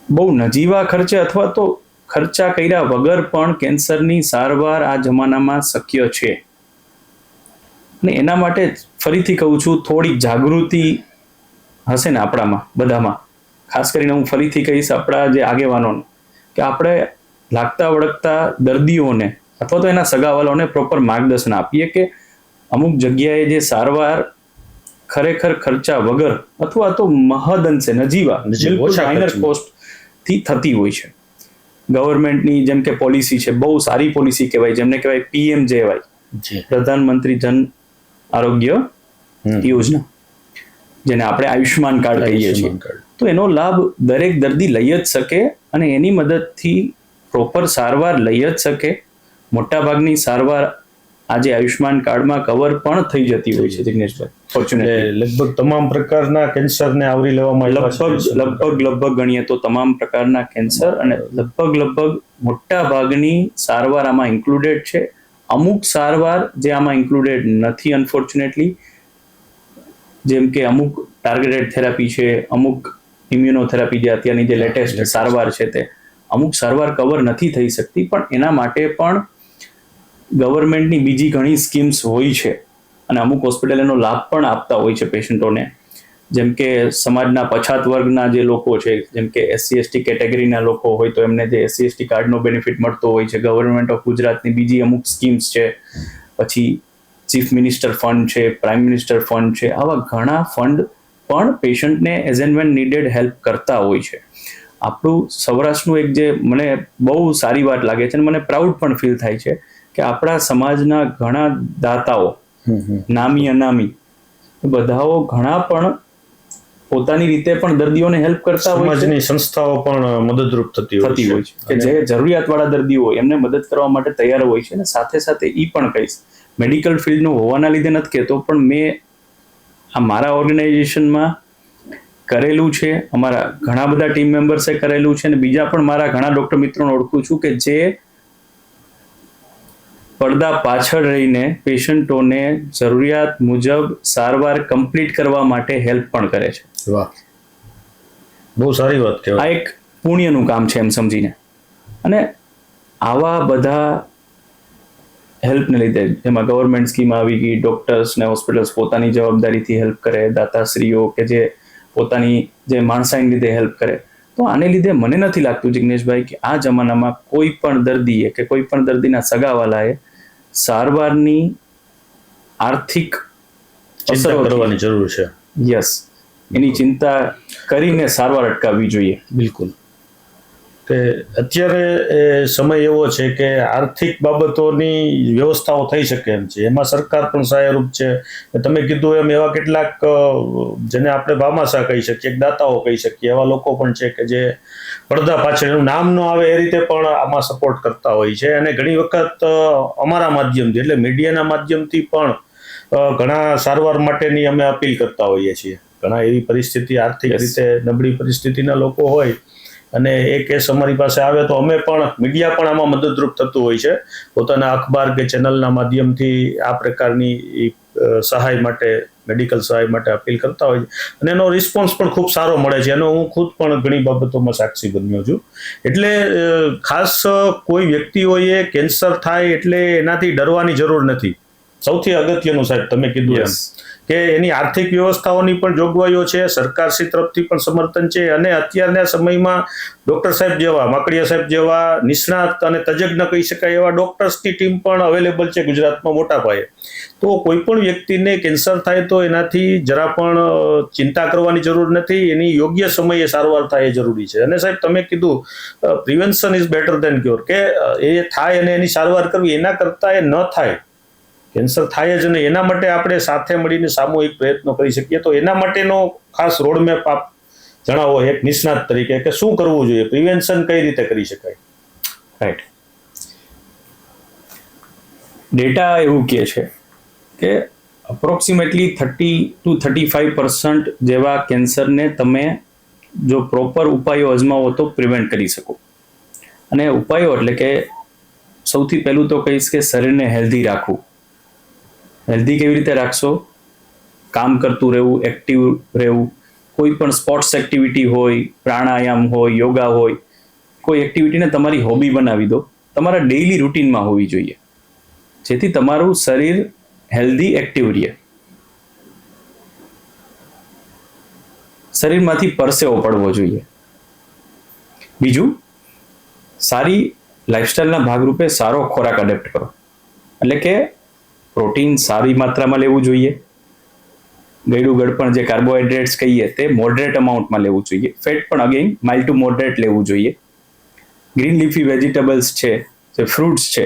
Speaker 1: બહુ નજીવા ખર્ચે અથવા તો ખર્ચા કર્યા વગર પણ કેન્સરની સારવાર આ જમાનામાં શક્ય છે. અને એના માટે ફરીથી કહું છું, થોડીક જાગૃતિ હશે ને આપણામાં બધામાં, ખાસ કરીને હું ફરીથી કહીશ આપણા જે આગેવાનોને, કે આપણે લાગતા વળગતા દર્દીઓને અથવા તો એના સગાવાલાઓને પ્રોપર માર્ગદર્શન આપીએ કે અમુક જગ્યાએ જે સારવાર ખરેખર ખર્ચા વગર અથવા તો મહદઅંશે નજીવા, માઇનર કોસ્ટ થી થતી હોય છે. ગવર્મેન્ટની જેમ કે પોલિસી છે, બહુ સારી પોલિસી કહેવાય, જેમને કહેવાય PMJY, પ્રધાનમંત્રી જન આરોગ્ય યોજના, જેને આપણે આયુષ્માન કાર્ડ કહીએ છીએ. તો એનો લાભ દરેક દર્દી લઈ જ શકે અને એની મદદથી પ્રોપર સારવાર લઈ જ શકે. મોટાભાગની સારવાર આજે આયુષ્માન કાર્ડમાં કવર પણ થઈ જતી હોય છે જિગ્નેશભાઈ, ફોર્ચ્યુનેટલી.
Speaker 2: એટલે લગભગ તમામ પ્રકારના કેન્સરને આવરી લેવામાં
Speaker 1: લગભગ ગણીએ તો તમામ પ્રકારના કેન્સર અને લગભગ મોટા ભાગની સારવાર આમાં ઇન્ક્લુડેડ છે. અમુક સારવાર જે આમાં ઇન્ક્લુડેડ નથી અનફોર્ચ્યુનેટલી, જેમ કે અમુક ટાર્ગેટેડ થેરાપી છે, અમુક ઇમ્યુનોથેરાપી જે અત્યારની જે લેટેસ્ટ સારવાર છે તે અમુક સારવાર કવર નથી થઈ શકતી, પણ એના માટે પણ ગવર્મેન્ટની બીજી ઘણી સ્કીમ્સ હોય છે અને અમુક હોસ્પિટલ એનો લાભ પણ આપતા હોય છે પેશન્ટોને. જેમ કે સમાજના પછાત વર્ગના જે લોકો છે, જેમ કે SC/ST કેટેગરીના લોકો હોય તો એમને જે SC/ST કાર્ડનો બેનિફિટ મળતો હોય છે. ગવર્મેન્ટ ઓફ ગુજરાતની બીજી અમુક સ્કીમ્સ છે, પછી ચીફ મિનિસ્ટર ફંડ છે, પ્રાઇમ મિનિસ્ટર ફંડ છે, આવા ઘણા ફંડ પણ પેશન્ટને as and when needed help કરતા હોય છે. આપણું સૌરાષ્ટ્રનું એક જે મને બહુ સારી વાત લાગે છે અને મને પ્રાઉડ પણ ફીલ થાય છે કે આપણા સમાજના ઘણા દાતાઓ, નામી અનામી બધાઓ ઘણા પણ પોતાની રીતે પણ દર્દીઓને હેલ્પ કરતા હોય છે.
Speaker 2: સમાજની સંસ્થાઓ પણ મદદરૂપ થતી હોય છે
Speaker 1: કે જે જરૂરિયાતવાળા દર્દીઓ હોય એમને મદદ કરવા માટે તૈયાર હોય છે. અને સાથે સાથે એ પણ કહીશ, મેડિકલ ફિલ્ડનું હોવાના લીધે નથી કહેતો, પણ મેં આ મારા ઓર્ગેનાઇઝેશનમાં કરેલું છે, અમારા ઘણા બધા ટીમ મેમ્બર્સે કરેલું છે અને બીજા પણ મારા ઘણા ડોક્ટર મિત્રોને ઓળખું છું કે જે પડદા પાછળ રહીને પેશન્ટોને જરૂરિયાત મુજબ સારવાર કમ્પ્લીટ કરવા માટે હેલ્પ પણ કરે છે.
Speaker 2: વાહ, બહુ સારી વાત કહેવાય.
Speaker 1: આ એક પુણ્યનું કામ છે એમ સમજીને. અને આવા બધા હેલ્પને લીધે જેમાં ગવર્મેન્ટ સ્કીમ આવી ગઈ, ડોક્ટર્સ ને હોસ્પિટલ્સ પોતાની જવાબદારીથી હેલ્પ કરે, દાતાશ્રીઓ કે જે પોતાની જે માણસાઈને લીધે હેલ્પ કરે, તો આને લીધે મને નથી લાગતું જિગ્નેશભાઈ કે આ જમાનામાં કોઈ પણ દર્દીએ કે કોઈ પણ દર્દીના સગાવાલાએ સારવારની આર્થિક
Speaker 2: ચિંતા કરવાની જરૂર છે.
Speaker 1: યસ, એની ચિંતા કરીને સારવાર અટકાવવી જોઈએ.
Speaker 2: બિલકુલ. કે અત્યારે સમય એવો છે કે આર્થિક બાબતોની વ્યવસ્થાઓ થઈ શકે એમ છે, એમાં સરકાર પણ સહાયરૂપ છે. તમે કીધું એમ એવા કેટલાક જેને આપણે ભામાશા કહી શકીએ, દાતાઓ કહી શકીએ, એવા લોકો પણ છે કે જે પડદા પાછળ એનું નામ ન આવે એ રીતે પણ આમાં સપોર્ટ કરતા હોય છે. અને ઘણી વખત અમારા માધ્યમથી એટલે મીડિયાના માધ્યમથી પણ ઘણા સારવાર માટેની અમે અપીલ કરતા હોઈએ છીએ. ઘણા એવી પરિસ્થિતિ, આર્થિક રીતે નબળી પરિસ્થિતિના લોકો હોય અને એ કેસ અમારી પાસે આવે તો અમે પણ, મીડિયા પણ આમાં મદદરૂપ થતું હોય છે. પોતાના અખબાર કે ચેનલના માધ્યમથી આ પ્રકારની સહાય માટે, મેડિકલ સહાય માટે અપીલ કરતા હોય છે અને એનો રિસ્પોન્સ પણ ખૂબ સારો મળે છે. એનો હું ખુદ પણ ઘણી બાબતોમાં સાક્ષી બન્યો છું. એટલે ખાસ કોઈ વ્યક્તિઓએ કેન્સર થાય એટલે એનાથી ડરવાની જરૂર નથી. સૌથી અગત્યનું સાહેબ તમે કીધું એમ કે એની આર્થિક વ્યવસ્થાઓની પણ જોગવાઈઓ છે, સરકારશ્રી તરફથી પણ સમર્થન છે અને અત્યારના સમયમાં ડોક્ટર સાહેબ જેવા, માકડિયા સાહેબ જેવા નિષ્ણાત અને તજજ્ઞ કહી શકાય એવા ડોક્ટર્સની ટીમ પણ અવેલેબલ છે ગુજરાતમાં મોટા પાયે. તો કોઈ પણ વ્યક્તિને કેન્સર થાય તો એનાથી જરા પણ ચિંતા કરવાની જરૂર નથી, એની યોગ્ય સમયે સારવાર થાય એ જરૂરી છે. અને સાહેબ તમે કીધું prevention is better than cure, કે એ થાય અને એની સારવાર કરવી એના કરતાં એ ન થાય, કેન્સર થાય જ નહીં, એના માટે આપણે સાથે મળીને સામૂહિક પ્રયત્નો કરી શકીએ. તો એના માટેનો ખાસ રોડમેપ આપ જણાવો એક નિષ્ણાત તરીકે કે શું કરવું જોઈએ, પ્રિવેન્શન કઈ રીતે કરી શકાય?
Speaker 1: રાઈટ. ડેટા એવું કહે છે કે અપ્રોક્સિમેટલી 30-35% જેવા કેન્સરને તમે જો પ્રોપર ઉપાયો અજમાવો તો પ્રિવેન્ટ કરી શકો. અને ઉપાયો એટલે કે સૌથી પહેલું તો કહીશ કે શરીરને હેલ્ધી રાખવું. હેલ્ધી કેવી રીતે રાખશો? કામ કરતું રહેવું, એક્ટિવ રહેવું, કોઈ પણ સ્પોર્ટ્સ એક્ટિવિટી હોય, પ્રાણાયામ હોય, યોગા હોય, કોઈ એક્ટિવિટીને તમારી હોબી બનાવી દો, તમારા ડેઇલી રૂટીનમાં હોવી જોઈએ, જેથી તમારું શરીર હેલ્ધી, એક્ટિવ રહે. શરીરમાંથી પરસેવો પડવો જોઈએ. બીજું, સારી લાઈફસ્ટાઈલના ભાગરૂપે સારો ખોરાક એડેપ્ટ કરો. એટલે કે પ્રોટીન સારી માત્રામાં લેવું જોઈએ, ગળ્યું ગળપણ જે કાર્બોહાઈડ્રેટ્સ કહીએ તે મોડરેટ અમાઉન્ટમાં લેવું જોઈએ, ફેટ પણ અગેન માઇલ્ડ ટુ મોડરેટ લેવું જોઈએ. ગ્રીન લીફી વેજીટેબલ્સ છે, જે ફ્રૂટ્સ છે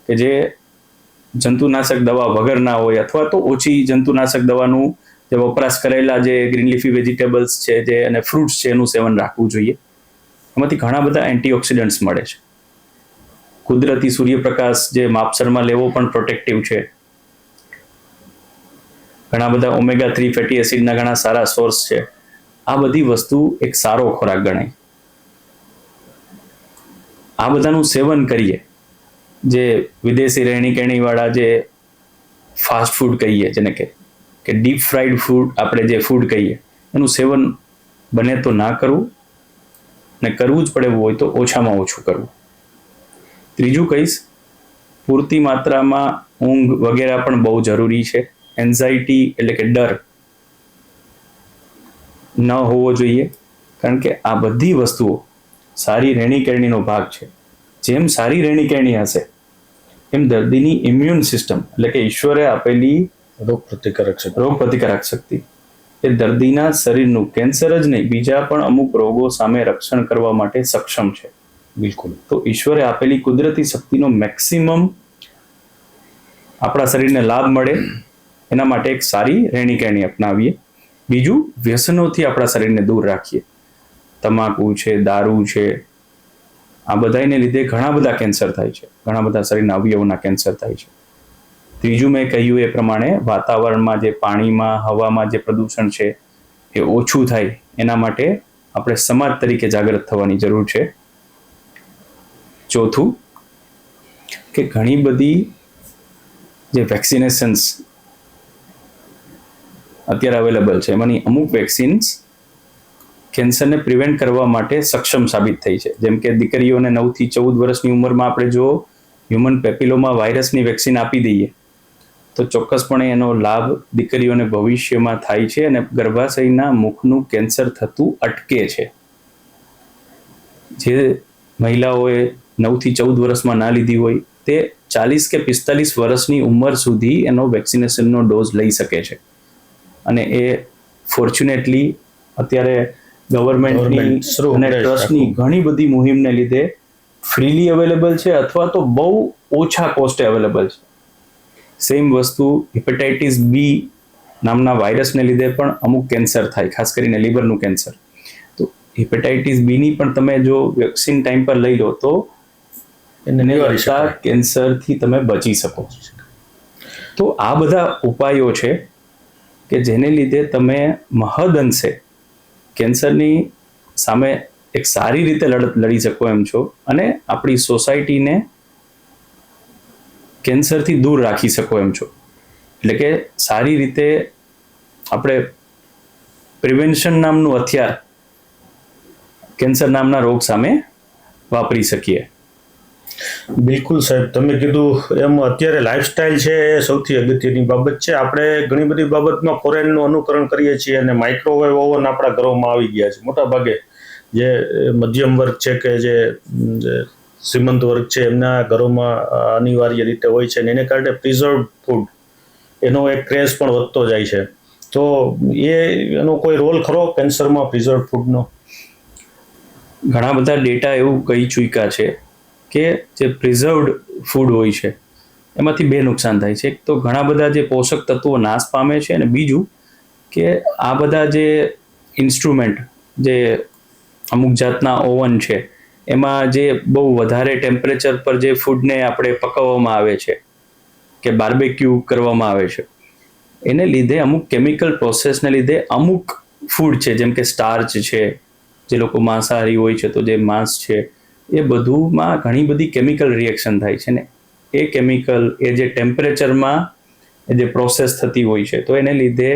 Speaker 1: કે જે જંતુનાશક દવા વગરના હોય અથવા તો ઓછી જંતુનાશક દવાનું જે વપરાશ કરેલા જે ગ્રીન લીફી વેજીટેબલ્સ છે જે અને ફ્રૂટ્સ છે એનું સેવન રાખવું જોઈએ. એમાંથી ઘણા બધા એન્ટીઓક્સિડન્ટ્સ મળે છે. કુદરતી સૂર્યપ્રકાશ જે માપસરમાં લેવો પણ પ્રોટેક્ટિવ છે. ઘણા બધા ઓમેગા 3 ફેટી એસિડના ઘણા સારા સોર્સ છે. આ બધી વસ્તુ એક સારો ખોરાક ગણાય. આ બધાનું સેવન કરીએ, જે વિદેશી રહેણી કહેણી વાળા જે ફાસ્ટ ફૂડ કહીએ, જેને કે ડીપ ફ્રાઈડ ફૂડ, આપણે જે ફૂડ કહીએ, એનું સેવન બને તો ના કરવું, ને કરવું જ પડે એવું હોય તો ઓછામાં ઓછું કરવું. ત્રીજું કહીશ, પૂરતી માત્રામાં ઊંઘ વગેરે પણ બહુ જરૂરી છે. એન્ઝાઇટી એટલે કે ડર ન હોવો જોઈએ, કારણ કે આ બધી વસ્તુઓ સારી રહેણી કહેણીનો ભાગ છે. જેમ સારી રહેણી કહેણી હશે એમ દર્દીની ઇમ્યુન સિસ્ટમ એટલે કે ઈશ્વરે આપેલી રોગ પ્રતિકારક શક્તિ એ દર્દીના શરીરનું કેન્સર જ નહીં, બીજા પણ અમુક રોગો સામે રક્ષણ કરવા માટે સક્ષમ છે.
Speaker 2: બિલકુલ.
Speaker 1: તો ઈશ્વરે આપેલી કુદરતી શક્તિનો મેક્સિમમ આપણા શરીરને લાભ મળે એના માટે એક સારી રહેણી કહેણી અપનાવીએ. બીજું, વ્યસનોથી આપણા શરીરને દૂર રાખીએ. તમાકુ છે, દારૂ છે, આ બધાને લીધે ઘણા બધા કેન્સર થાય છે, ઘણા બધા શરીરના અવયવોના કેન્સર થાય છે. ત્રીજું, મેં કહ્યું એ પ્રમાણે વાતાવરણમાં જે પાણીમાં, હવામાં જે પ્રદૂષણ છે એ ઓછું થાય એના માટે આપણે સમાજ તરીકે જાગૃત થવાની જરૂર છે. ચોથું, કે ઘણી બધી જે વેક્સિનેશન્સ અત્યારે અવેલેબલ છે એમાંની અમુક વેક્સિન્સ કેન્સરને પ્રિવેન્ટ કરવા માટે સક્ષમ સાબિત થઈ છે. જેમ કે દીકરીઓને 9 થી 14 વર્ષની ઉંમરમાં આપણે જો હ્યુમન પેપિલોમા વાયરસની વેક્સિન આપી દઈએ તો ચોક્કસપણે એનો લાભ દીકરીઓને ભવિષ્યમાં થાય છે અને ગર્ભાશયના મુખનું કેન્સર થતું અટકે છે. જે મહિલાઓએ 9 થી 14 વર્ષમાં ના લીધી હોય તે 40 કે 45 વર્ષની ઉંમર સુધી એનો વેક્સિનેશનનો ડોઝ લઈ શકે છે. અને એ ફોર્ચ્યુનેટલી અત્યારે ગવર્મેન્ટની અને ટ્રસ્ટની ઘણી બધી મુહિમને લીધે ફ્રીલી અવેલેબલ છે અથવા તો બહુ ઓછા કોસ્ટે અવેલેબલ છે. સેમ વસ્તુ હિપેટાઇટિસ બી નામના વાયરસને લીધે પણ અમુક કેન્સર થાય, ખાસ કરીને લીવરનું કેન્સર. તો હિપેટાઇટિસ બીની પણ તમે જો વેક્સિન ટાઈમ પર લઈ લો તો કેન્સરથી તમે બચી શકો. તો આ બધા ઉપાયો છે કે જેને લીધે તમે મહદઅંશે કેન્સરની સામે એક સારી રીતે લડત લડી શકો એમ છો અને આપણી સોસાયટીને કેન્સરથી દૂર રાખી શકો એમ છો. એટલે કે સારી રીતે આપણે પ્રિવેન્શન નામનું હથિયાર કેન્સર નામના રોગ સામે વાપરી શકીએ.
Speaker 2: બિલકુલ સાહેબ, તમે કીધું એમ અત્યારે લાઈફસ્ટાઈલ છે એ સૌથી અગત્યની બાબત છે. આપણે ઘણી બધી બાબતમાં ફોરેનનું અનુકરણ કરીએ છીએ અને માઇક્રોવેવ ઓવન આપણા ઘરોમાં આવી ગયા છે. મોટા ભાગે જે મધ્યમ વર્ગ છે કે જે શ્રીમંત વર્ગ છે એમના ઘરોમાં અનિવાર્ય રીતે હોય છે અને એને કારણે પ્રિઝર્વડ ફૂડ એનો એક ક્રેઝ પણ વધતો જાય છે. તો એનો કોઈ રોલ ખરો કેન્સરમાં પ્રિઝર્વડ ફૂડનો?
Speaker 1: ઘણા બધા ડેટા એવું કહી ચૂક્યા છે કે જે પ્રિઝર્વડ ફૂડ હોય છે એમાંથી બે નુકસાન થાય છે. એક તો ઘણા બધા જે પોષક તત્વો નાશ પામે છે અને બીજું કે આ બધા જે ઇન્સ્ટ્રુમેન્ટ, જે અમુક જાતના ઓવન છે એમાં જે બહુ વધારે ટેમ્પરેચર પર જે ફૂડને આપણે પકાવવામાં આવે છે કે બાર્બેક્યુ કરવામાં આવે છે, એને લીધે અમુક કેમિકલ પ્રોસેસને લીધે અમુક ફૂડ છે જેમ કે સ્ટાર્ચ છે, જે લોકો માંસાહારી હોય છે તો જે માંસ છે એ બધુંમાં ઘણી બધી કેમિકલ રિએક્શન થાય છે ને એ કેમિકલ એ જે ટેમ્પરેચરમાં એ જે પ્રોસેસ થતી હોય છે તો એને લીધે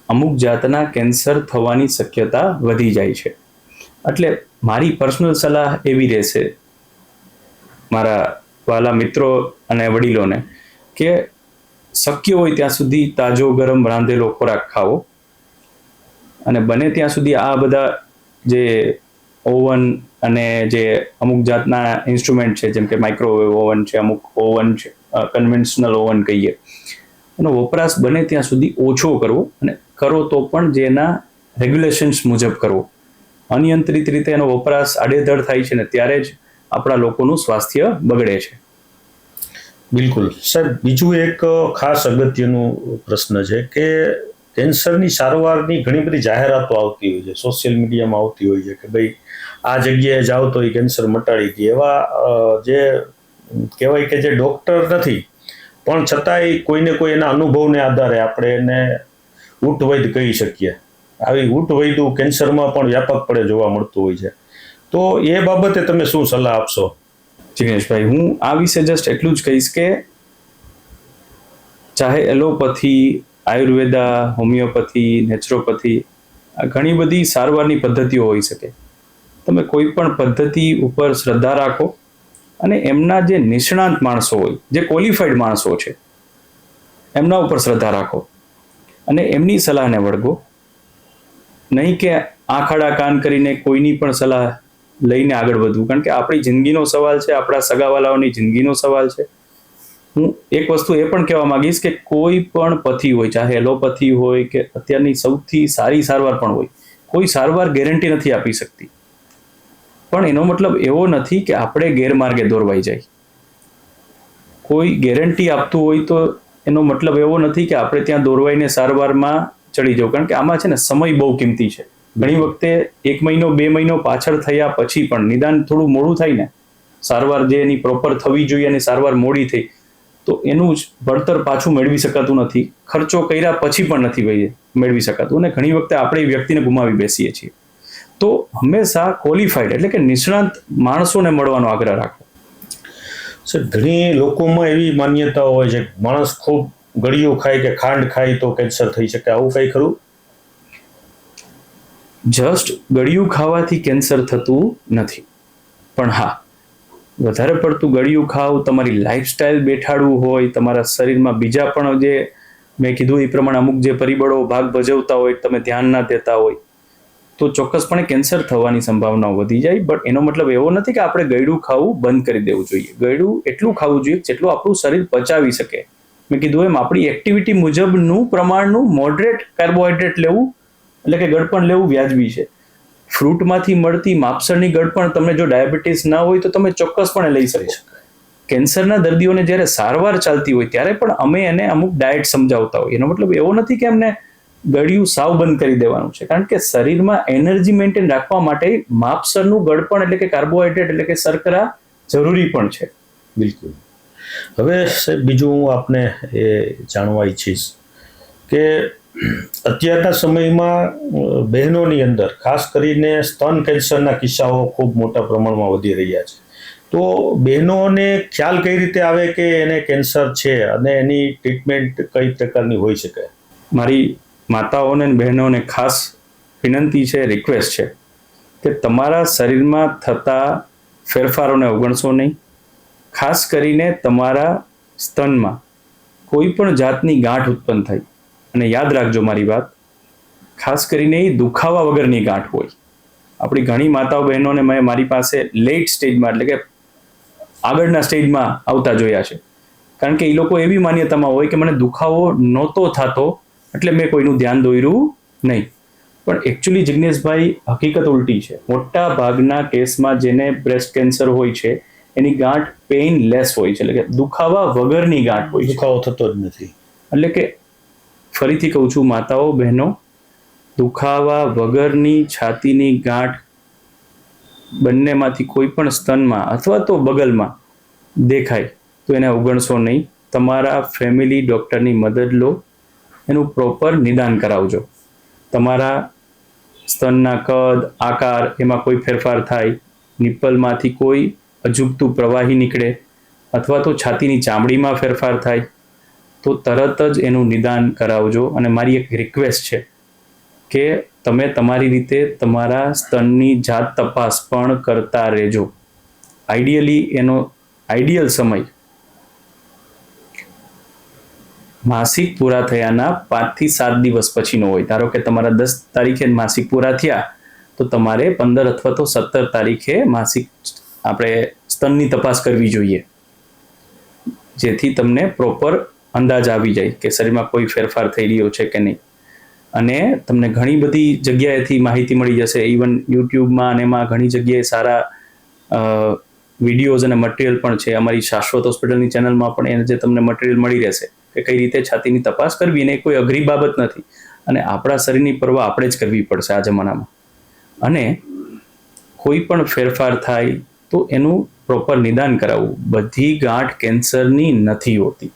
Speaker 1: અમુક જાતના કેન્સર થવાની શક્યતા વધી જાય છે. એટલે મારી પર્સનલ સલાહ એવી રહેશે મારા વાલા મિત્રો અને વડીલોને કે શક્ય હોય ત્યાં સુધી તાજો ગરમ રાંધેલો ખોરાક ખાવો અને બને ત્યાં સુધી આ બધા જે ઓવન અને જે અમુક જાતના ઇન્સ્ટ્રુમેન્ટ છે જેમ કે માઇક્રોવેવ ઓવન છે, અમુક ઓવન છે, કન્વેન્શનલ ઓવન કહીએ, એનો વપરાશ બને ત્યાં સુધી ઓછો કરવો અને કરો તો પણ જેના રેગ્યુલેશન્સ મુજબ કરવો. અનિયંત્રિત રીતે એનો વપરાશ આડેધડ થાય છે ને ત્યારે જ આપણા લોકોનું સ્વાસ્થ્ય બગડે છે.
Speaker 2: બિલકુલ સાહેબ, બીજું એક ખાસ અગત્યનું પ્રશ્ન છે કે કેન્સરની સારવારની ઘણી બધી જાહેરાતો આવતી હોય છે, સોશિયલ મીડિયામાં આવતી હોય છે કે ભાઈ આ જગ્યાએ જાઓ તો એ કેન્સર મટાડી દે. એવા જે કહેવાય કે જે ડૉક્ટર નથી પણ છતાંય કોઈને કોઈ એના અનુભવને આધારે આપણે એને ઊંટ-વૈદ કહી શકીએ. આવી ઊંટ-વૈદું કેન્સરમાં પણ વ્યાપકપણે જોવા મળતું હોય છે. તો એ બાબતે તમે શું સલાહ આપશો?
Speaker 1: જિગ્નેશભાઈ, હું આ વિશે જસ્ટ એટલું જ કહીશ કે ચાહે એલોપથી, આયુર્વેદા, હોમિયોપથી, નેચરોપથી, આ ઘણી બધી સારવારની પદ્ધતિઓ હોઈ શકે. તમે કોઈ પણ પદ્ધતિ ઉપર શ્રદ્ધા રાખો અને એમના જે નિષ્ણાંત માણસો હોય, જે ક્વોલિફાઈડ માણસો છે, એમના ઉપર શ્રદ્ધા રાખો અને એમની સલાહને વળગો. નહીં કે આંખ આડા કાન કરીને કોઈની પણ સલાહ લઈને આગળ વધવું, કારણ કે આપણી જિંદગીનો સવાલ છે, આપણા સગાવાલાઓની જિંદગીનો સવાલ છે. હું એક વસ્તુ એ પણ કહેવા માંગીશ કે કોઈ પણ પથી હોય, ચાહે એલોપથી હોય કે અત્યારની સૌથી સારી સારવાર પણ હોય, કોઈ સારવાર ગેરંટી નથી આપી શકતી. પણ એનો મતલબ એવો નથી કે આપણે ગેરમાર્ગે દોરવાઈ જાય. કોઈ ગેરંટી આપતું હોય તો એનો મતલબ એવો નથી કે આપણે ત્યાં દોરવાઈને સારવારમાં ચડી જવું, કારણ કે આમાં છે ને સમય બહુ કિંમતી છે. ઘણી વખતે 1 મહિનો 2 મહિનો પાછળ થયા પછી પણ નિદાન થોડું મોડું થાય ને, સારવાર જે એની પ્રોપર થવી જોઈએ અને સારવાર મોડી થઈ તો એનું જ વળતર પાછું મેળવી શકાતું નથી. ખર્ચો કર્યા પછી પણ નથી મેળવી શકાતું અને ઘણી વખતે આપણે એ વ્યક્તિને ગુમાવી બેસીએ છીએ. તો હંમેશા ક્વોલિફાઈડ એટલે કે નિષ્ણાંત માણસોને મળવાનો આગ્રહ રાખો.
Speaker 2: સર, ઘણી લોકોમાં એવી માન્યતાઓ હોય છે માણસ ખૂબ ગળ્યું ખાય કે ખાંડ ખાય તો કેન્સર થઈ શકે, આવું કંઈ ખરું?
Speaker 1: જસ્ટ ગળ્યું ખાવાથી કેન્સર થતું નથી, પણ હા, વધારે પડતું ગળ્યું ખાવ, તમારી લાઈફસ્ટાઈલ બેઠાડવું હોય, તમારા શરીરમાં બીજા પણ જે મેં કીધું એ પ્રમાણે અમુક જે પરિબળો ભાગ ભજવતા હોય, તમે ધ્યાન ના દેતા હોય તો ચોક્કસપણે કેન્સર થવાની સંભાવના વધી જાય. બટ એનો મતલબ એવો નથી કે આપણે ગળ્યું ખાવું બંધ કરી દેવું જોઈએ. ગળ્યું એટલું ખાવું જોઈએ જેટલું આપણું શરીર પચાવી શકે. મેં કીધું એમ આપણી એક્ટિવિટી મુજબનું પ્રમાણનું મોડરેટ કાર્બોહાઈડ્રેટ લેવું, એટલે કે ગળપણ લેવું વ્યાજબી છે. ફ્રૂટમાંથી મળતી માપસરની ગળપણ તમને જો ડાયાબિટીસ ના હોય તો તમે ચોક્કસપણે લઈ શકો. કેન્સરના દર્દીઓને જ્યારે સારવાર ચાલતી હોય ત્યારે પણ અમે એને અમુક ડાયટ સમજાવતા હોય. એનો મતલબ એવો નથી કે એમને ગળ્યું સાવ બંધ કરી દેવાનું છે, કારણ કે શરીરમાં એનર્જી મેન્ટેન રાખવા માટે માપસરનું ગળપણ એટલે કે કાર્બોહાઈડ્રેટ એટલે કે શર્કરા જરૂરી પણ છે.
Speaker 2: બિલકુલ. હવે સાહેબ, બીજું હું આપને એ જાણવા ઈચ્છીશ કે અત્યારના સમયમાં બહેનોની અંદર ખાસ કરીને સ્તન કેન્સરના કિસ્સાઓ ખૂબ મોટા પ્રમાણમાં વધી રહ્યા છે. તો બહેનોને ખ્યાલ કઈ રીતે આવે કે એને કેન્સર છે અને એની ટ્રીટમેન્ટ કઈ પ્રકારની હોઈ શકે?
Speaker 1: મારી માતાઓને અને બહેનોને ખાસ વિનંતી છે, રિક્વેસ્ટ છે કે તમારા શરીરમાં થતા ફેરફારોને અવગણશો નહીં. ખાસ કરીને તમારા સ્તનમાં કોઈ પણ જાતની ગાંઠ ઉત્પન્ન થાય, અને યાદ રાખજો મારી વાત, ખાસ કરીને એ દુખાવા વગરની ગાંઠ હોય. આપણી ઘણી માતાઓ બહેનોને મેં મારી પાસે લેટ સ્ટેજમાં એટલે કે આગળના સ્ટેજમાં આવતા જોયા છે, કારણ કે એ લોકો એવી માન્યતામાં હોય કે મને દુખાવો નહોતો થતો એટલે મેં કોઈનું ધ્યાન દોર્યું નહીં. પણ એકચ્યુઅલી જિગ્નેશભાઈ, હકીકત ઉલટી છે. મોટા ભાગના કેસમાં જેને બ્રેસ્ટ કેન્સર હોય છે એની ગાંઠ પેઇનલેસ હોય છે, એટલે કે દુખાવા વગરની ગાંઠ હોય છે.
Speaker 2: દુખાવો થતો જ નથી.
Speaker 1: એટલે કે ફરીથી કહું છું માતાઓ બહેનો, દુખાવા વગરની છાતીની ગાંઠ બંનેમાંથી કોઈ પણ સ્તનમાં અથવા તો બગલમાં દેખાય તો એને અવગણશો નહીં. તમારા ફેમિલી ડૉક્ટરની મદદ લો, એનું પ્રોપર નિદાન કરાવજો. તમારા સ્તનના કદ, આકાર એમાં કોઈ ફેરફાર થાય, નિપ્પલમાંથી કોઈ અજુગતું પ્રવાહી નીકળે અથવા તો છાતીની ચામડીમાં ફેરફાર થાય તો તરત જ એનું નિદાન કરાવજો. અને મારી એક રિક્વેસ્ટ છે કે તમે તમારી રીતે તમારા સ્તનની જાત તપાસ પણ કરતા રહેજો. આઈડિયલી એનો આઈડિયલ સમય માસિક પૂરા થયાના 5 થી 7 દિવસ પછીનો હોય. ધારો કે તમારા 10 તારીખે માસિક પૂરા થયા તો તમારે 15 અથવા તો 17 તારીખે માસિક આપણે સ્તનની તપાસ કરવી જોઈએ, જેથી તમને પ્રોપર અંદાજ આવી જાય કે શરીરમાં કોઈ ફેરફાર થઈ રહ્યો છે કે નહીં. અને તમને ઘણી બધી જગ્યાએથી માહિતી મળી જશે, ઇવન યુટ્યુબમાં અને એમાં ઘણી જગ્યાએ સારા વિડીયોઝ અને મટીરિયલ પણ છે. અમારી શાશ્વત હોસ્પિટલની ચેનલમાં પણ એને જે તમને મટીરિયલ મળી રહેશે કે કઈ રીતે છાતીની તપાસ કરવી, અને કોઈ અઘરી બાબત નથી. અને આપણા શરીરની પરવા આપણે જ કરવી પડશે આ જમાનામાં. અને કોઈ પણ ફેરફાર થાય તો એનું પ્રોપર નિદાન કરાવવું. બધી ગાંઠ કેન્સરની નથી હોતી.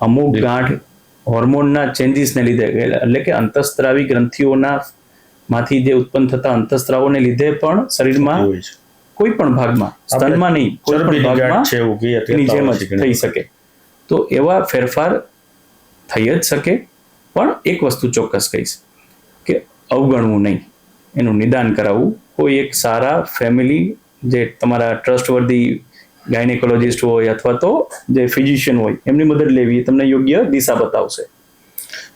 Speaker 1: અમુક ગાંઠ હોર્મોનના ચેન્જીસને લીધે, એટલે કે અંતઃસ્ત્રાવી ગ્રંથિઓના માંથી જે ઉત્પન્ન થતા અંતઃસ્ત્રાવોને લીધે પણ શરીરમાં કોઈ પણ ભાગમાં, સ્તનમાં નહીં, કોઈ પણ ભાગમાં એની જેમ જ થઈ શકે. તો એવા ફેરફાર થઈ જ શકે. પણ એક વસ્તુ ચોક્કસ કહીશ કે અવગણવું નહીં, એનું નિદાન કરાવવું. કોઈ એક સારા ફેમિલી, જે તમારા ટ્રસ્ટવર્ધી ગાયનેકોલોજીસ્ટ હોય અથવા તો જે ફિઝિશિયન હોય, એમની મદદ લેવી એ તમને યોગ્ય દિશા બતાવશે.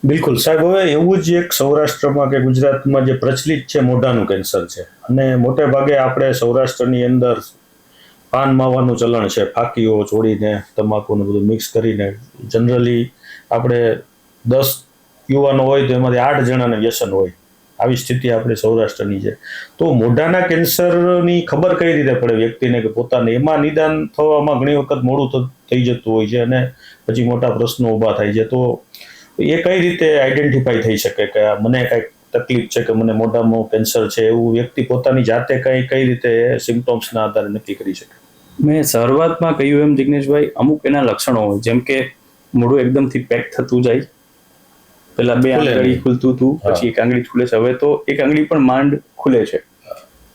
Speaker 2: બિલકુલ સાહેબ. હવે એવું જ એક સૌરાષ્ટ્રમાં કે ગુજરાતમાં જે પ્રચલિત છે મોઢાનું કેન્સર છે, અને મોટે ભાગે આપણે સૌરાષ્ટ્રની અંદર પાન માવાનું ચલણ છે. ફાકીઓ છોડીને તમાકુને બધું મિક્સ કરીને જનરલી આપણે 10 યુવાનો હોય તો એમાંથી 8 જણાને વ્યસન હોય. આવી સ્થિતિ આપણી સૌરાષ્ટ્રની છે. તો મોઢાના કેન્સરની ખબર કઈ રીતે પડે વ્યક્તિને કે પોતાને? એમાં નિદાન થવામાં ઘણી વખત મોડું થઈ જતું હોય છે અને પછી મોટા પ્રશ્નો ઊભા થાય છે. તો એ કઈ રીતે આઈડેન્ટિફાઈ થઈ શકે કે મને કંઈક તકલીફ છે, કે મને મોઢામાં કેન્સર છે, એવું વ્યક્તિ પોતાની જાતે કઈ રીતે સિમ્પટોમ્સના આધારે નક્કી કરી શકે?
Speaker 1: મેં શરૂઆતમાં કહ્યું એમ જિગ્નેશભાઈ, અમુક એના લક્ષણો હોય, જેમ કે મોઢું એકદમથી પેક થતું જાય. પેલા 2 આંગળી ખુલતું હતું, પછી 1 આંગળી ખુલે છે. હવે તો 1 આંગળી પણ માંડ ખુલે છે.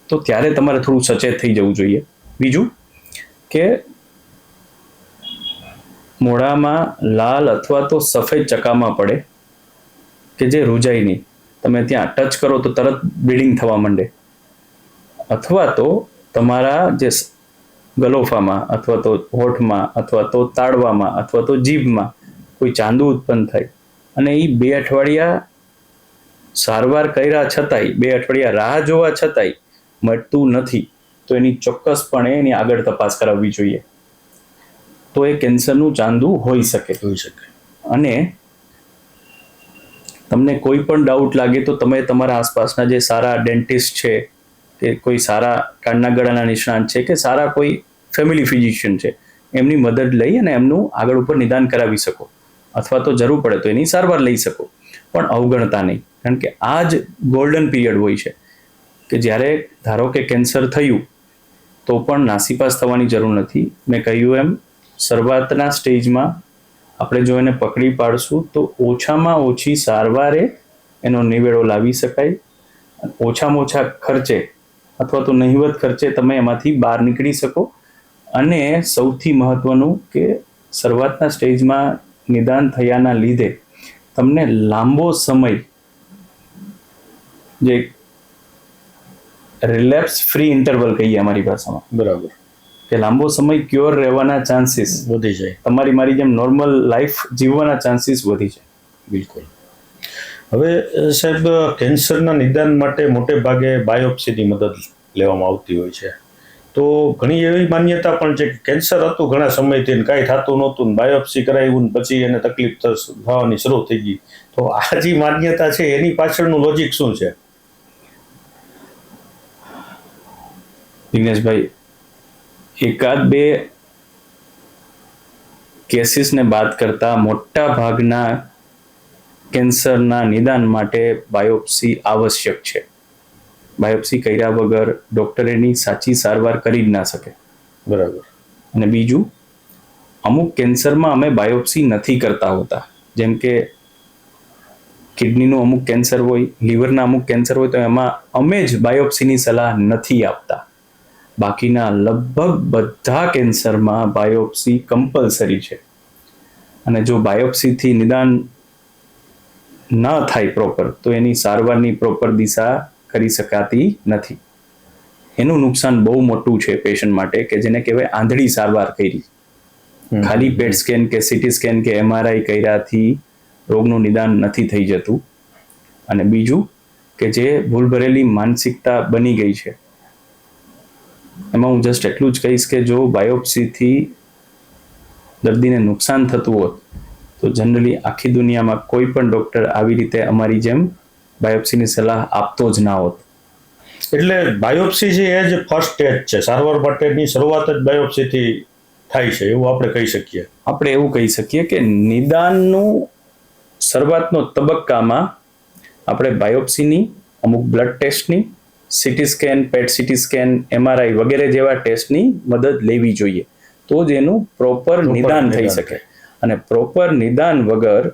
Speaker 1: તો ત્યારે તમારે થોડું સચેત થઈ જવું જોઈએ. બીજું કે મોઢામાં લાલ અથવા તો સફેદ ચકામા પડે કે જે રૂજાય નહીં. તમે ત્યાં ટચ કરો તો તરત બ્લીડિંગ થવા માંડે. અથવા તો તમારા જે ગલોફામાં અથવા તો હોઠમાં અથવા તો તાળવામાં અથવા તો જીભમાં કોઈ ચાંદુ ઉત્પન્ન થાય, અને એ 2 અઠવાડિયા સારવાર કર્યા છતાંય, 2 અઠવાડિયા રાહ જોવા છતાંય મટતું નથી, તો એની ચોક્કસપણે એની આગળ તપાસ કરાવવી જોઈએ. તો એ કેન્સરનું ચાંદુ હોઈ શકે. અને તમને કોઈ પણ ડાઉટ લાગે તો તમે તમારા આસપાસના જે સારા ડેન્ટિસ્ટ છે, કે કોઈ સારા કાનના ગળાના નિષ્ણાત છે, કે સારા કોઈ ફેમિલી ફિઝિશિયન છે, એમની મદદ લઈ અને એમનું આગળ ઉપર નિદાન કરાવી શકો. અથવા તો જરૂર પડે તો એની સારવાર લઈ શકો, પણ અવગણતા નહીં. કારણ કે આ જ ગોલ્ડન પીરિયડ હોય છે કે જ્યારે ધારો કે કેન્સર થયું તો પણ નાસીપાસ થવાની જરૂર નથી. મેં કહ્યું એમ, શરૂઆતના સ્ટેજમાં આપણે જો એને પકડી પાડશું તો ઓછામાં ઓછી સારવારે એનો નિવેડો લાવી શકાય. ઓછામાં ઓછા ખર્ચે અથવા તો નહિવત ખર્ચે તમે એમાંથી બહાર નીકળી શકો. અને સૌથી મહત્વનું કે શરૂઆતના સ્ટેજમાં નિદાન થયાના લીધે તમને લાંબો સમય, જે રિલેપ્સ ફ્રી ઇન્ટરવલ કહીએ અમારી ભાષામાં,
Speaker 2: બરાબર,
Speaker 1: કે લાંબો સમય ક્યોર રહેવાના ચાન્સીસ
Speaker 2: વધી જાય,
Speaker 1: તમારી મારી જેમ નોર્મલ લાઈફ જીવવાના ચાન્સીસ વધી જાય.
Speaker 2: બિલકુલ. હવે સાહેબ, કેન્સરના નિદાન માટે મોટે ભાગે બાયોપ્સીની મદદ લેવામાં આવતી હોય છે. તો ઘણી એવી માન્યતા પણ છે કે કેન્સર હતું ઘણા સમયથી, કાંઈ થતું નહોતું, બાયોપ્સી કરાવ્યું પછી એને તકલીફ થવાની શરૂ થઈ ગઈ. તો આ જે માન્યતા છે એની પાછળનું લોજિક શું છે?
Speaker 1: દિનેશભાઈ, 1-2 કેસીસને બાદ કરતા મોટા ભાગના કેન્સરના નિદાન માટે બાયોપ્સી આવશ્યક છે. બાયોપ્સી કર્યા વગર ડૉક્ટર એની સાચી સારવાર કરી જ ના શકે.
Speaker 2: બરાબર.
Speaker 1: અને બીજું, અમુક કેન્સરમાં અમે બાયોપ્સી નથી કરતા હોતા. જેમ કે કિડનીનું અમુક કેન્સર હોય, લીવરના અમુક કેન્સર હોય, તો એમાં અમે જ બાયોપ્સીની સલાહ નથી આપતા. બાકીના લગભગ બધા કેન્સરમાં બાયોપ્સી કમ્પલસરી છે. અને જો બાયોપ્સીથી નિદાન ન થાય પ્રોપર, તો એની સારવારની પ્રોપર દિશા કરી શકાતી નથી. એનું નુકસાન બહુ મોટું છે પેશન્ટ માટે, કે જેને કહેવાય આંધળી સારવાર કરી. ખાલી પેટ સ્કેન કે સીટી સ્કેન કે MRI કર્યાથી રોગનું નિદાન નથી થઈ જતું. અને બીજું કે જે ભૂલ ભરેલી માનસિકતા બની ગઈ છે, એમાં હું જસ્ટ એટલું જ કહીશ કે જો બાયોપ્સીથી દર્દીને નુકસાન થતું હોત તો જનરલી આખી દુનિયામાં કોઈ પણ ડૉક્ટર આવી રીતે અમારી જેમ બાયોપ્સીની સલાહ આપતો જ ના હોત.
Speaker 2: એટલે બાયોપ્સી છે એ જ ફર્સ્ટ સ્ટેજ છે, સારવાર માટેની શરૂઆત જ બાયોપ્સીથી થાય છે, એવું આપણે કહી શકીએ?
Speaker 1: આપણે એવું કહી શકીએ કે નિદાનનું શરૂઆતનો તબક્કામાં આપણે બાયોપ્સીની, અમુક બ્લડ ટેસ્ટની, સીટી સ્કેન, પેટ સીટી સ્કેન, MRI વગેરે જેવા ટેસ્ટની મદદ લેવી જોઈએ, તો જ એનું પ્રોપર નિદાન થઈ શકે. અને પ્રોપર નિદાન વગર,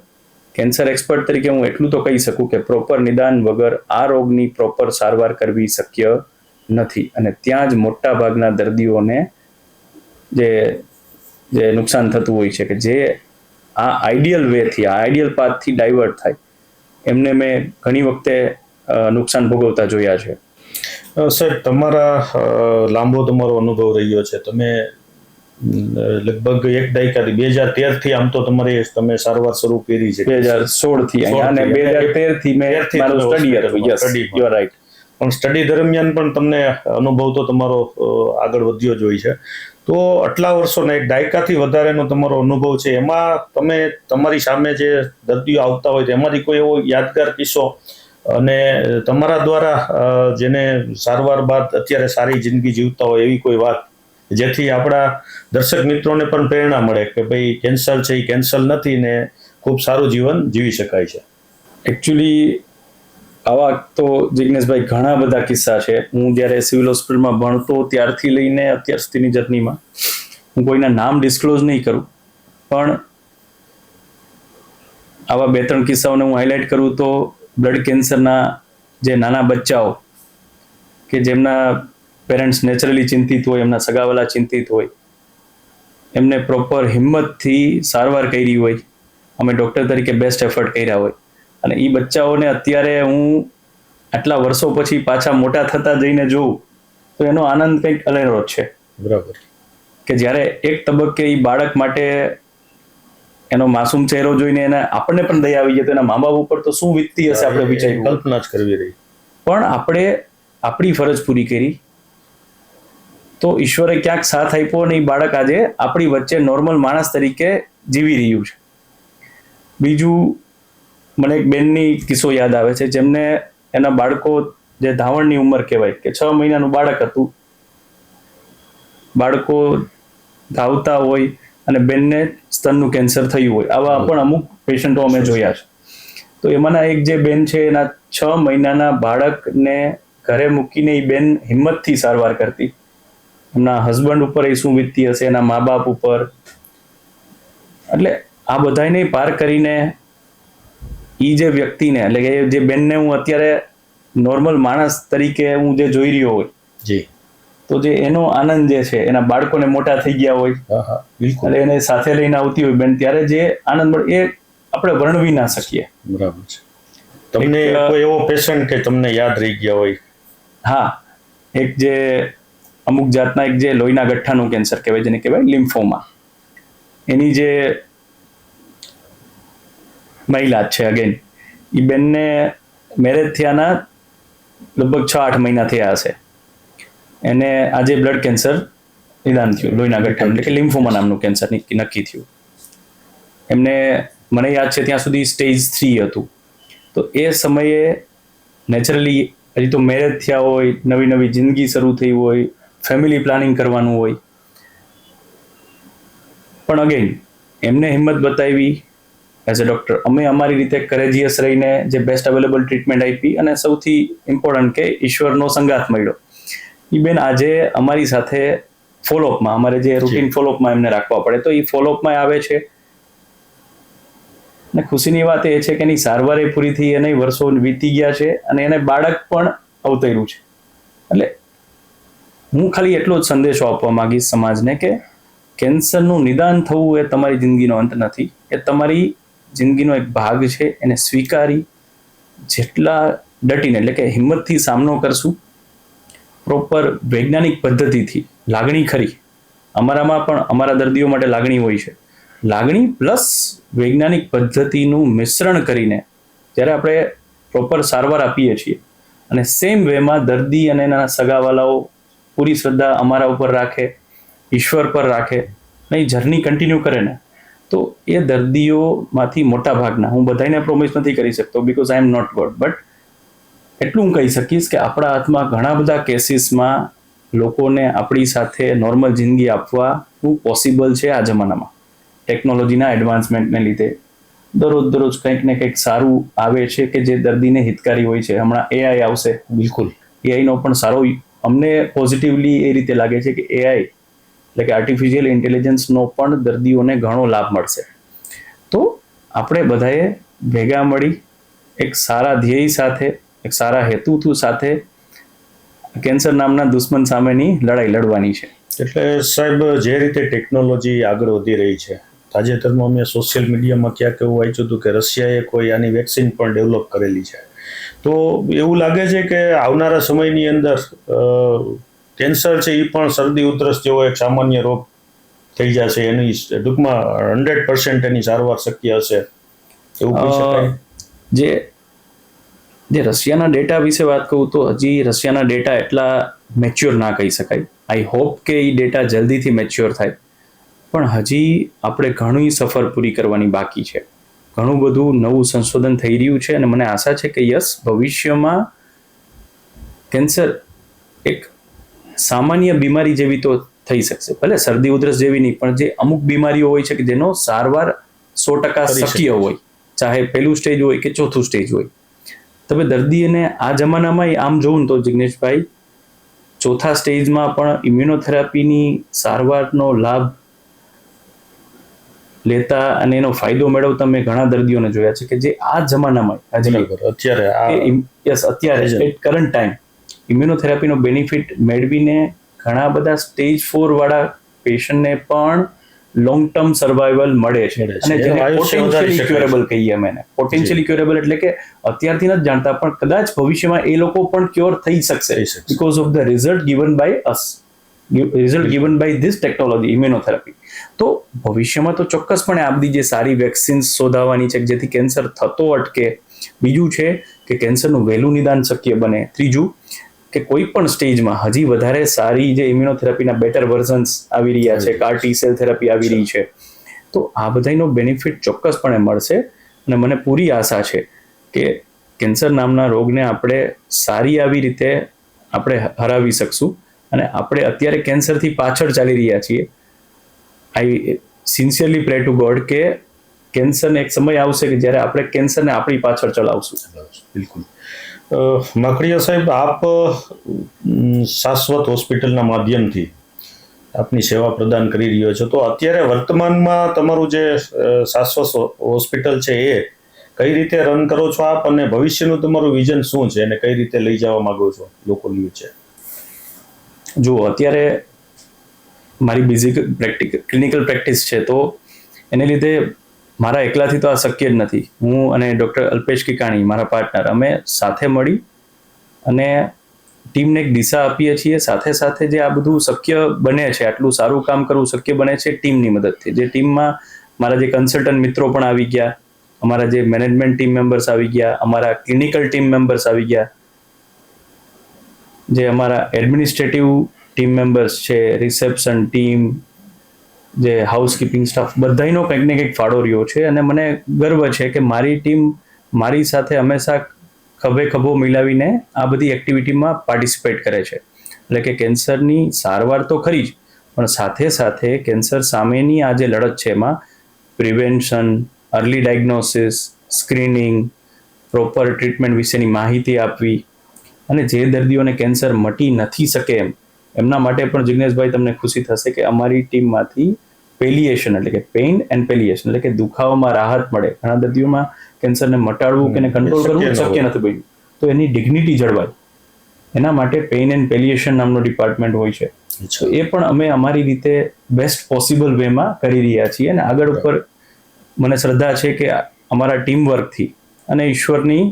Speaker 1: કેન્સર એક્સપર્ટ તરીકે હું એટલું તો કહી શકું કે પ્રોપર નિદાન વગર આ રોગની પ્રોપર સારવાર કરવી શક્ય નથી. અને ત્યાં જ મોટા ભાગના દર્દીઓને જે નુકસાન થતું હોય છે, કે જે આ આઈડિયલ વેથી, આ આઈડિયલ પાથથી ડાયવર્ટ થાય, એમને મેં ઘણી વખતે નુકસાન ભોગવતા જોયા છે.
Speaker 2: સાહેબ, તમારો લાંબો અનુભવ રહ્યો છે. તમે લગભગ એક દાયકાથી 2013 થી આમ તો તમે સારવાર શરૂ કરી છે.
Speaker 1: 2016 થી અને 2013 થી મેં મારું સ્ટડી હતું. Yes, you are right.
Speaker 2: પણ સ્ટડી દરમિયાન પણ તમને અનુભવ તો તમારો આગળ વધ્યો જ હોય છે. તો આટલા વર્ષોના, એક દાયકાથી વધારેનો તમારો અનુભવ છે, એમાં તમે તમારી સામે જે દર્દીઓ આવતા હોય એમાંથી કોઈ એવો યાદગાર કિસ્સો, અને તમારા દ્વારા જેને સારવાર બાદ અત્યારે સારી જિંદગી જીવતા હોય એવી કોઈ વાત, જેથી આપણા દર્શક મિત્રોને પણ પ્રેરણા મળે કે ભાઈ કેન્સર છે એ કેન્સર નથી ને ખૂબ સારું જીવન જીવી શકાય છે?
Speaker 1: એકચ્યુઅલી આવા તો જિગ્નેશભાઈ ઘણા બધા કિસ્સા છે. હું જ્યારે સિવિલ હોસ્પિટલમાં ભણતો ત્યારથી લઈને અત્યાર સુધીની જર્નીમાં હું કોઈના નામ ડિસ્ક્લોઝ નહીં કરું, પણ આવા 2-3 કિસ્સાઓને હું હાઇલાઇટ કરું તો બ્લડ કેન્સરના જે નાના બચ્ચાઓ કે જેમના પેરેન્ટ્સ નેચરલી ચિંતિત હોય, એમના સગાવાલા ચિંતિત હોય, એમને પ્રોપર હિંમતથી સારવાર કરી હોય, અમે ડૉક્ટર તરીકે બેસ્ટ એફર્ટ કર્યા હોય, અને એ બચ્ચાઓને અત્યારે હું આટલા વર્ષો પછી પાછા મોટા થતા જઈને જોઉં તો એનો આનંદ કંઈક અલેરો જ છે.
Speaker 2: બરાબર.
Speaker 1: કે જ્યારે એક તબક્કે એ બાળક માટે એનો માસૂમ ચહેરો જોઈને એને આપણને પણ દયા આવી જાય, તો એના મા બાપ ઉપર તો શું વીતતી હશે આપણે વિચાર્યું,
Speaker 2: કલ્પના જ કરવી રહી.
Speaker 1: પણ આપણે આપણી ફરજ પૂરી કરી તો ઈશ્વરે ક્યાંક સાથ આપ્યો, અને એ બાળક આજે આપણી વચ્ચે નોર્મલ માણસ તરીકે જીવી રહ્યું છે. બીજું, મને એક બેનની કિસ્સો યાદ આવે છે, જેમને એના બાળકો, જે ધાવણની ઉંમર કહેવાય, કે 6 મહિનાનું બાળક હતું, બાળકો ધાવતા હોય અને બેનને સ્તનનું કેન્સર થયું હોય. આવા પણ અમુક પેશન્ટો અમે જોયા છે. તો એમાંના એક જે બેન છે, એના 6 મહિનાના બાળકને ઘરે મૂકીને એ બેન હિંમતથી સારવાર કરતી. એમના હસબન્ડ ઉપર એ શું વીતતી હશે, એના મા બાપ ઉપર. એટલે આ બધાને પાર કરીને એ જે વ્યક્તિને, એટલે કે જે બેનને હું અત્યારે નોર્મલ માણસ તરીકે હું જે જોઈ રહ્યો હોય,
Speaker 2: જી,
Speaker 1: તો જે એનો આનંદ જે છે, એના બાળકોને મોટા થઈ ગયા હોય,
Speaker 2: બિલકુલ,
Speaker 1: એટલે એને સાથે લઈને આવતી હોય બેન, ત્યારે જે આનંદ મળે એ આપણે વર્ણવી ના શકીએ.
Speaker 2: બરાબર છે. તમને કોઈ એવો પેશન્ટ કે તમને યાદ રહી ગયા હોય?
Speaker 1: હા, એક જે અમુક જાતના એક જે લોહીના ગઠ્ઠાનું કેન્સર કહેવાય, જેને કહેવાય લિમ્ફોમા, એની જે મહિલા છે, અગેન એ બેનને મેરેજ થયાના લગભગ 6-8 મહિના થયા હશે, એને આજે બ્લડ કેન્સર નિદાન થયું, લોહીના ગઠ્ઠાનું, એટલે કે લિમ્ફોમા નામનું કેન્સર નક્કી થયું. એમને, મને યાદ છે ત્યાં સુધી સ્ટેજ 3 હતું. તો એ સમયે નેચરલી હજી તો મેરેજ થયા હોય, નવી નવી જિંદગી શરૂ થઈ હોય, ફેમિલી પ્લાનિંગ કરવાનું હોય, પણ અગેન એમને હિંમત બતાવી એઝ અ ડૉક્ટર. અમે અમારી રીતે કરેજિયસ રહીને જે બેસ્ટ અવેલેબલ ટ્રીટમેન્ટ આપી, અને સૌથી ઇમ્પોર્ટન્ટ કે ઈશ્વરનો સંગાથ મળ્યો. એ બેન આજે અમારી સાથે ફોલોઅપમાં, અમારે જે રૂટીન ફોલોઅપમાં એમને રાખવા પડે, તો એ ફોલોઅપમાં આવે છે. અને ખુશીની વાત એ છે કે એની સારવાર એ પૂરી થઈ, એને વર્ષો વીતી ગયા છે, અને એને બાળક પણ અવતર્યું છે. એટલે હું ખાલી એટલો જ સંદેશો આપવા માંગીશ સમાજને કે કેન્સરનું નિદાન થવું એ તમારી જિંદગીનો અંત નથી, એ તમારી જિંદગીનો એક ભાગ છે. એને સ્વીકારી જેટલા ડટીને, એટલે કે હિંમતથી સામનો કરશું, પ્રોપર વૈજ્ઞાનિક પદ્ધતિથી, લાગણી ખરી, અમારામાં પણ અમારા દર્દીઓ માટે લાગણી હોય છે, લાગણી પ્લસ વૈજ્ઞાનિક પદ્ધતિનું મિશ્રણ કરીને જ્યારે આપણે પ્રોપર સારવાર આપીએ છીએ, અને સેમ વેમાં દર્દી અને એના સગાવાલાઓ પૂરી શ્રદ્ધા અમારા ઉપર રાખે, ઈશ્વર પર રાખે, અને એ જર્ની કન્ટિન્યુ કરે ને, તો એ દર્દીઓમાંથી મોટા ભાગના, હું બધાને પ્રોમિસ નથી કરી શકતો because I am not God, but એટલું હું કહી શકીશ કે આપણા હાથમાં ઘણા બધા કેસીસમાં લોકોને આપણી સાથે નોર્મલ જિંદગી આપવાનું પોસિબલ છે આ જમાનામાં, ટેકનોલોજીના એડવાન્સમેન્ટને લીધે. દરરોજ કંઈક ને કંઈક સારું આવે છે કે જે દર્દીને હિતકારી હોય છે. હમણાં એઆઈ આવશે,
Speaker 2: બિલકુલ.
Speaker 1: એઆઈનો પણ સારો અમને પોઝિટિવલી એ રીતે લાગે છે કે એઆઈ એટલે કે આર્ટિફિશિયલ ઇન્ટેલિજન્સનો પણ દર્દીઓને ઘણો લાભ મળશે. તો આપણે બધાએ ભેગા મળી એક સારા ધ્યેય સાથે, એક સારા હેતુ સાથે કેન્સર નામના દુશ્મન સામેની લડાઈ લડવાની છે.
Speaker 2: એટલે સાહેબ, જે રીતે ટેકનોલોજી આગળ વધી રહી છે, તાજેતરમાં મેં સોશિયલ મીડિયામાં ક્યાંક એવું વાંચ્યું હતું કે રશિયાએ કોઈ આની વેક્સિન પણ ડેવલપ કરેલી છે. તો એવું લાગે છે કે આવનારા સમયની અંદર કેન્સર છે એ પણ શરદી ઉધરસ જેવો એક સામાન્ય રોગ થઈ જશે, એની ટૂંકમાં 100% એની સારવાર શક્ય હશે, એવું કહી શકાય?
Speaker 1: જે રશિયાના ડેટા વિશે વાત કરું તો હજી રશિયાના ડેટા એટલા મેચ્યોર ના કહી શકાય. આઈ હોપ કે એ ડેટા જલ્દીથી મેચ્યોર થાય, પણ હજી આપણે ઘણી સફર પૂરી કરવાની બાકી છે. ઘણું બધું નવું સંશોધન થઈ રહ્યું છે અને મને આશા છે કે યસ, ભવિષ્યમાં કેન્સર એક સામાન્ય બીમારી જેવી તો થઈ શકશે, ભલે શરદી ઉધરસ જેવી નહીં, પણ જે અમુક બીમારીઓ હોય છે કે જેનો સારવાર 100% શક્ય હોય, ચાહે પહેલું સ્ટેજ હોય કે ચોથું સ્ટેજ હોય. તમે દર્દીને આ જમાનામાં આમ જોવું તો જિગ્નેશભાઈ, ચોથા સ્ટેજમાં પણ ઇમ્યુનોથેરાપીની સારવારનો લાભ લેતા અને એનો ફાયદો મેળવતા મેં ઘણા દર્દીઓને જોયા છે કે જે આ જમાનામાં અત્યારે કરંટ ટાઈમ ઇમ્યુનોથેરાપીનો બેનિફિટ મેળવીને ઘણા બધા સ્ટેજ 4 વાળા પેશન્ટને પણ લોંગ ટર્મ સર્વાઈવલ મળે છે. અને જેને પોટેન્શિયલી ક્યોરેબલ કહીએ અમે એને. પોટેન્શિયલી ક્યોરેબલ એટલે કે અત્યારથી નથી જાણતા, પણ કદાચ ભવિષ્યમાં એ લોકો પણ ક્યોર થઈ શકશે because of the result given by us, result given by this technology immunotherapy. તો ભવિષ્યમાં તો ચોક્કસપણે આ બધી જે સારી વેક્સિન્સ શોધાવાની છે જેથી કેન્સર થતો અટકે. બીજું છે કે કેન્સરનું વહેલું નિદાન શક્ય બને. ત્રીજું કે કોઈ પણ સ્ટેજમાં હજી વધારે સારી જે ઇમ્યુનોથેરાપીના બેટર વર્ઝન્સ આવી રહ્યા છે, CAR T સેલ થેરાપી આવી રહી છે. તો આ બધાનો બેનિફિટ ચોક્કસપણે મળશે અને મને પૂરી આશા છે કે કેન્સર નામના રોગને આપણે સારી આવી રીતે આપણે હરાવી શકશું. અને આપણે અત્યારે કેન્સરથી પાછળ ચાલી રહ્યા છીએ. આઈ સિન્સિયરલી પ્રે ટુ ગોડ કે કેન્સરને એક સમય આવશે કે જ્યારે આપણે કેન્સરને આપણી પાછળ ચલાવશું.
Speaker 2: બિલકુલ. માકડિયા સાહેબ, આપ શાશ્વત હોસ્પિટલના માધ્યમથી આપની સેવા પ્રદાન કરી રહ્યો છો, તો અત્યારે વર્તમાનમાં તમારું જે શાશ્વત હોસ્પિટલ છે એ કઈ રીતે રન કરો છો આપ, અને ભવિષ્યનું તમારું વિઝન શું છે અને કઈ રીતે લઈ જવા માંગો છો લોકોની વચ્ચે?
Speaker 1: જુઓ, અત્યારે મારી બીજી ક્લિનિકલ પ્રેક્ટિસ છે, તો એને લીધે મારા એકલાથી તો આ શક્ય જ નથી. હું અને ડૉક્ટર અલ્પેશ કિકાણી, મારા પાર્ટનર, અમે સાથે મળી અને ટીમને એક દિશા આપીએ છીએ. સાથે સાથે જે આ બધું શક્ય બને છે, આટલું સારું કામ કરવું શક્ય બને છે ટીમની મદદથી. જે ટીમમાં મારા જે કન્સલ્ટન્ટ મિત્રો પણ આવી ગયા, અમારા જે મેનેજમેન્ટ ટીમ મેમ્બર્સ આવી ગયા, અમારા ક્લિનિકલ ટીમ મેમ્બર્સ આવી ગયા, જે અમારા એડમિનિસ્ટ્રેટિવ ટીમ મેમ્બર્સ છે, રિસેપ્શન ટીમ, જે હાઉસકીપિંગ સ્ટાફ, બધાનો કંઈક ને કંઈક ફાળો રહ્યો છે. અને મને ગર્વ છે કે મારી ટીમ મારી સાથે હંમેશા ખભે ખભો મિલાવીને આ બધી એક્ટિવિટીમાં પાર્ટિસિપેટ કરે છે. એટલે કે કેન્સરની સારવાર તો ખરી જ, પણ સાથે સાથે કેન્સર સામેની આ જે લડત છે એમાં prevention, early diagnosis, screening, proper treatment વિશેની માહિતી આપવી, અને જે દર્દીઓને કેન્સર મટી નથી શકે એમના માટે પણ જિગ્નેશભાઈ તમને ખુશી થશે કે અમારી ટીમમાંથી પેલિએશન એટલે કે પેઇન એન્ડ પેલિએશન એટલે કે દુખાવામાં રાહત મળે. ઘણા દર્દીઓમાં કેન્સરને મટાડવું કે કંટ્રોલ કરવું શક્ય નથી બન્યું, તો એની ડિગ્નિટી જળવાય એના માટે પેઇન એન્ડ પેલિએશન નામનો ડિપાર્ટમેન્ટ હોય છે. તો એ પણ અમે અમારી રીતે બેસ્ટ પોસિબલ વેમાં કરી રહ્યા છીએ. અને આગળ ઉપર મને શ્રદ્ધા છે કે અમારા ટીમ વર્કથી અને ઈશ્વરની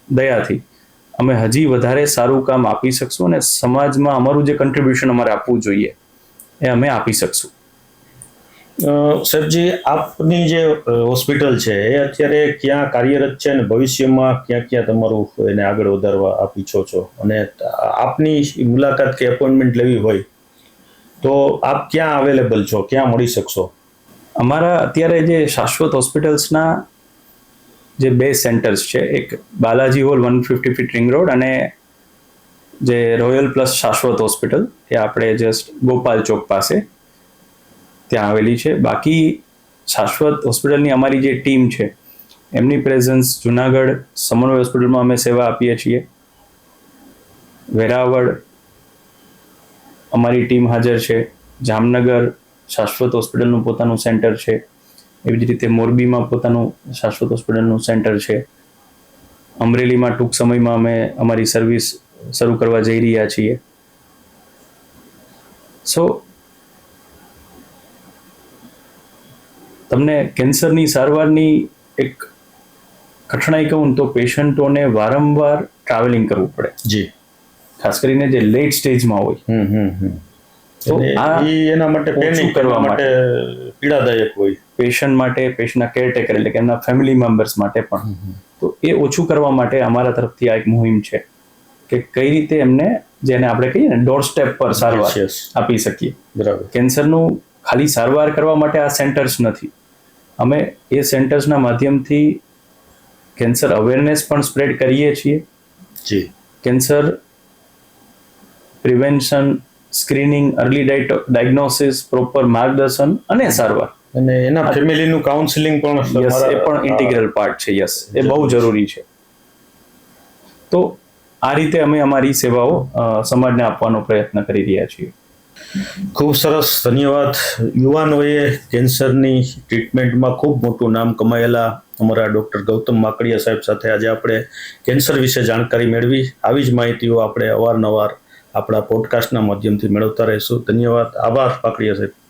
Speaker 1: દયાથી અમે હજી વધારે સારું કામ આપી શકશું અને સમાજમાં અમારું જે કન્ટ્રીબ્યુશન અમારે આપવું જોઈએ એ અમે આપી શકશું.
Speaker 2: સાહેબજી, આપની જે હોસ્પિટલ છે એ અત્યારે ક્યાં કાર્યરત છે અને ભવિષ્યમાં ક્યાં ક્યાં તમારું એને આગળ વધારવા આપ ઈચ્છો છો, અને આપની મુલાકાત કે એપોઇન્ટમેન્ટ લેવી હોય તો આપ ક્યાં અવેલેબલ છો, ક્યાં મળી શકશો?
Speaker 1: અમારા અત્યારે જે શાશ્વત હોસ્પિટલ્સના જે બે સેન્ટર્સ છે, એક Balaji hall 150 feet ring road અને જે રોયલ પ્લસ શાશ્વત હોસ્પિટલ એ આપણે જસ્ટ ગોપાલ ચોક પાસે ત્યાં આવેલી છે. બાકી શાશ્વત હોસ્પિટલની અમારી જે ટીમ છે એમની પ્રેઝન્સ જુનાગઢ સમન્વય હોસ્પિટલમાં અમે સેવા આપીએ છીએ. વેરાવળ અમારી ટીમ હાજર છે. જામનગર શાશ્વત હોસ્પિટલનું પોતાનું સેન્ટર છે. એવી જ રીતે મોરબીમાં પોતાનું શાશ્વત હોસ્પિટલનું સેન્ટર છે. અમરેલીમાં ટૂંક સમયમાં અમે અમારી સર્વિસ શરૂ કરવા જઈ રહ્યા છીએ. સો તમને કેન્સરની સારવારની એક કઠણાઈ કહું તો પેશન્ટોને વારંવાર ટ્રાવેલિંગ કરવું પડે,
Speaker 2: જી,
Speaker 1: ખાસ કરીને જે લેટ સ્ટેજમાં હોય. તો આ
Speaker 2: એના માટે
Speaker 1: ઓછું
Speaker 2: panic
Speaker 1: કરવા
Speaker 2: માટે પીડાદાયક હોય.
Speaker 1: પેશન્ટ માટે, પેશન્ટના કેરટેકર એટલે કે એમના ફેમિલી મેમ્બર્સ માટે પણ. તો એ ઓછું કરવા માટે અમારા તરફથી આ એક મુહિમ છે કે કઈ રીતે એમને, જેને આપણે કહીએ ને ડોર સ્ટેપ પર સારવાર
Speaker 2: Yes, yes.
Speaker 1: આપી શકીએ.
Speaker 2: બરાબર.
Speaker 1: કેન્સરનું ખાલી સારવાર કરવા માટે આ સેન્ટર્સ નથી. અમે એ સેન્ટર્સના માધ્યમથી કેન્સર અવેરનેસ પણ સ્પ્રેડ કરીએ છીએ.
Speaker 2: જી,
Speaker 1: cancer prevention, screening, early diagnosis, proper માર્ગદર્શન અને સારવાર,
Speaker 2: અને એના ફેમિલીનું કાઉન્સિલિંગ પણ
Speaker 1: યસ, એ પણ ઇન્ટિગ્રલ પાર્ટ છે. યસ, એ બહુ જરૂરી છે. તો આ રીતે અમે અમારી સેવાઓ સમાજને આપવાનો પ્રયત્ન કરી રહ્યા છીએ.
Speaker 2: ખૂબ સરસ, ધન્યવાદ. યુવાન વયે કેન્સરની ટ્રીટમેન્ટમાં ખૂબ મોટું નામ કમાયેલા અમારા ડૉક્ટર ગૌતમ માકડિયા સાહેબ સાથે આજે આપણે કેન્સર વિશે જાણકારી મેળવી. આવી જ માહિતીઓ આપણે અવારનવાર આપણા પોડકાસ્ટના માધ્યમથી મેળવતા રહીશું. ધન્યવાદ, આભાર માકડિયા સાહેબ.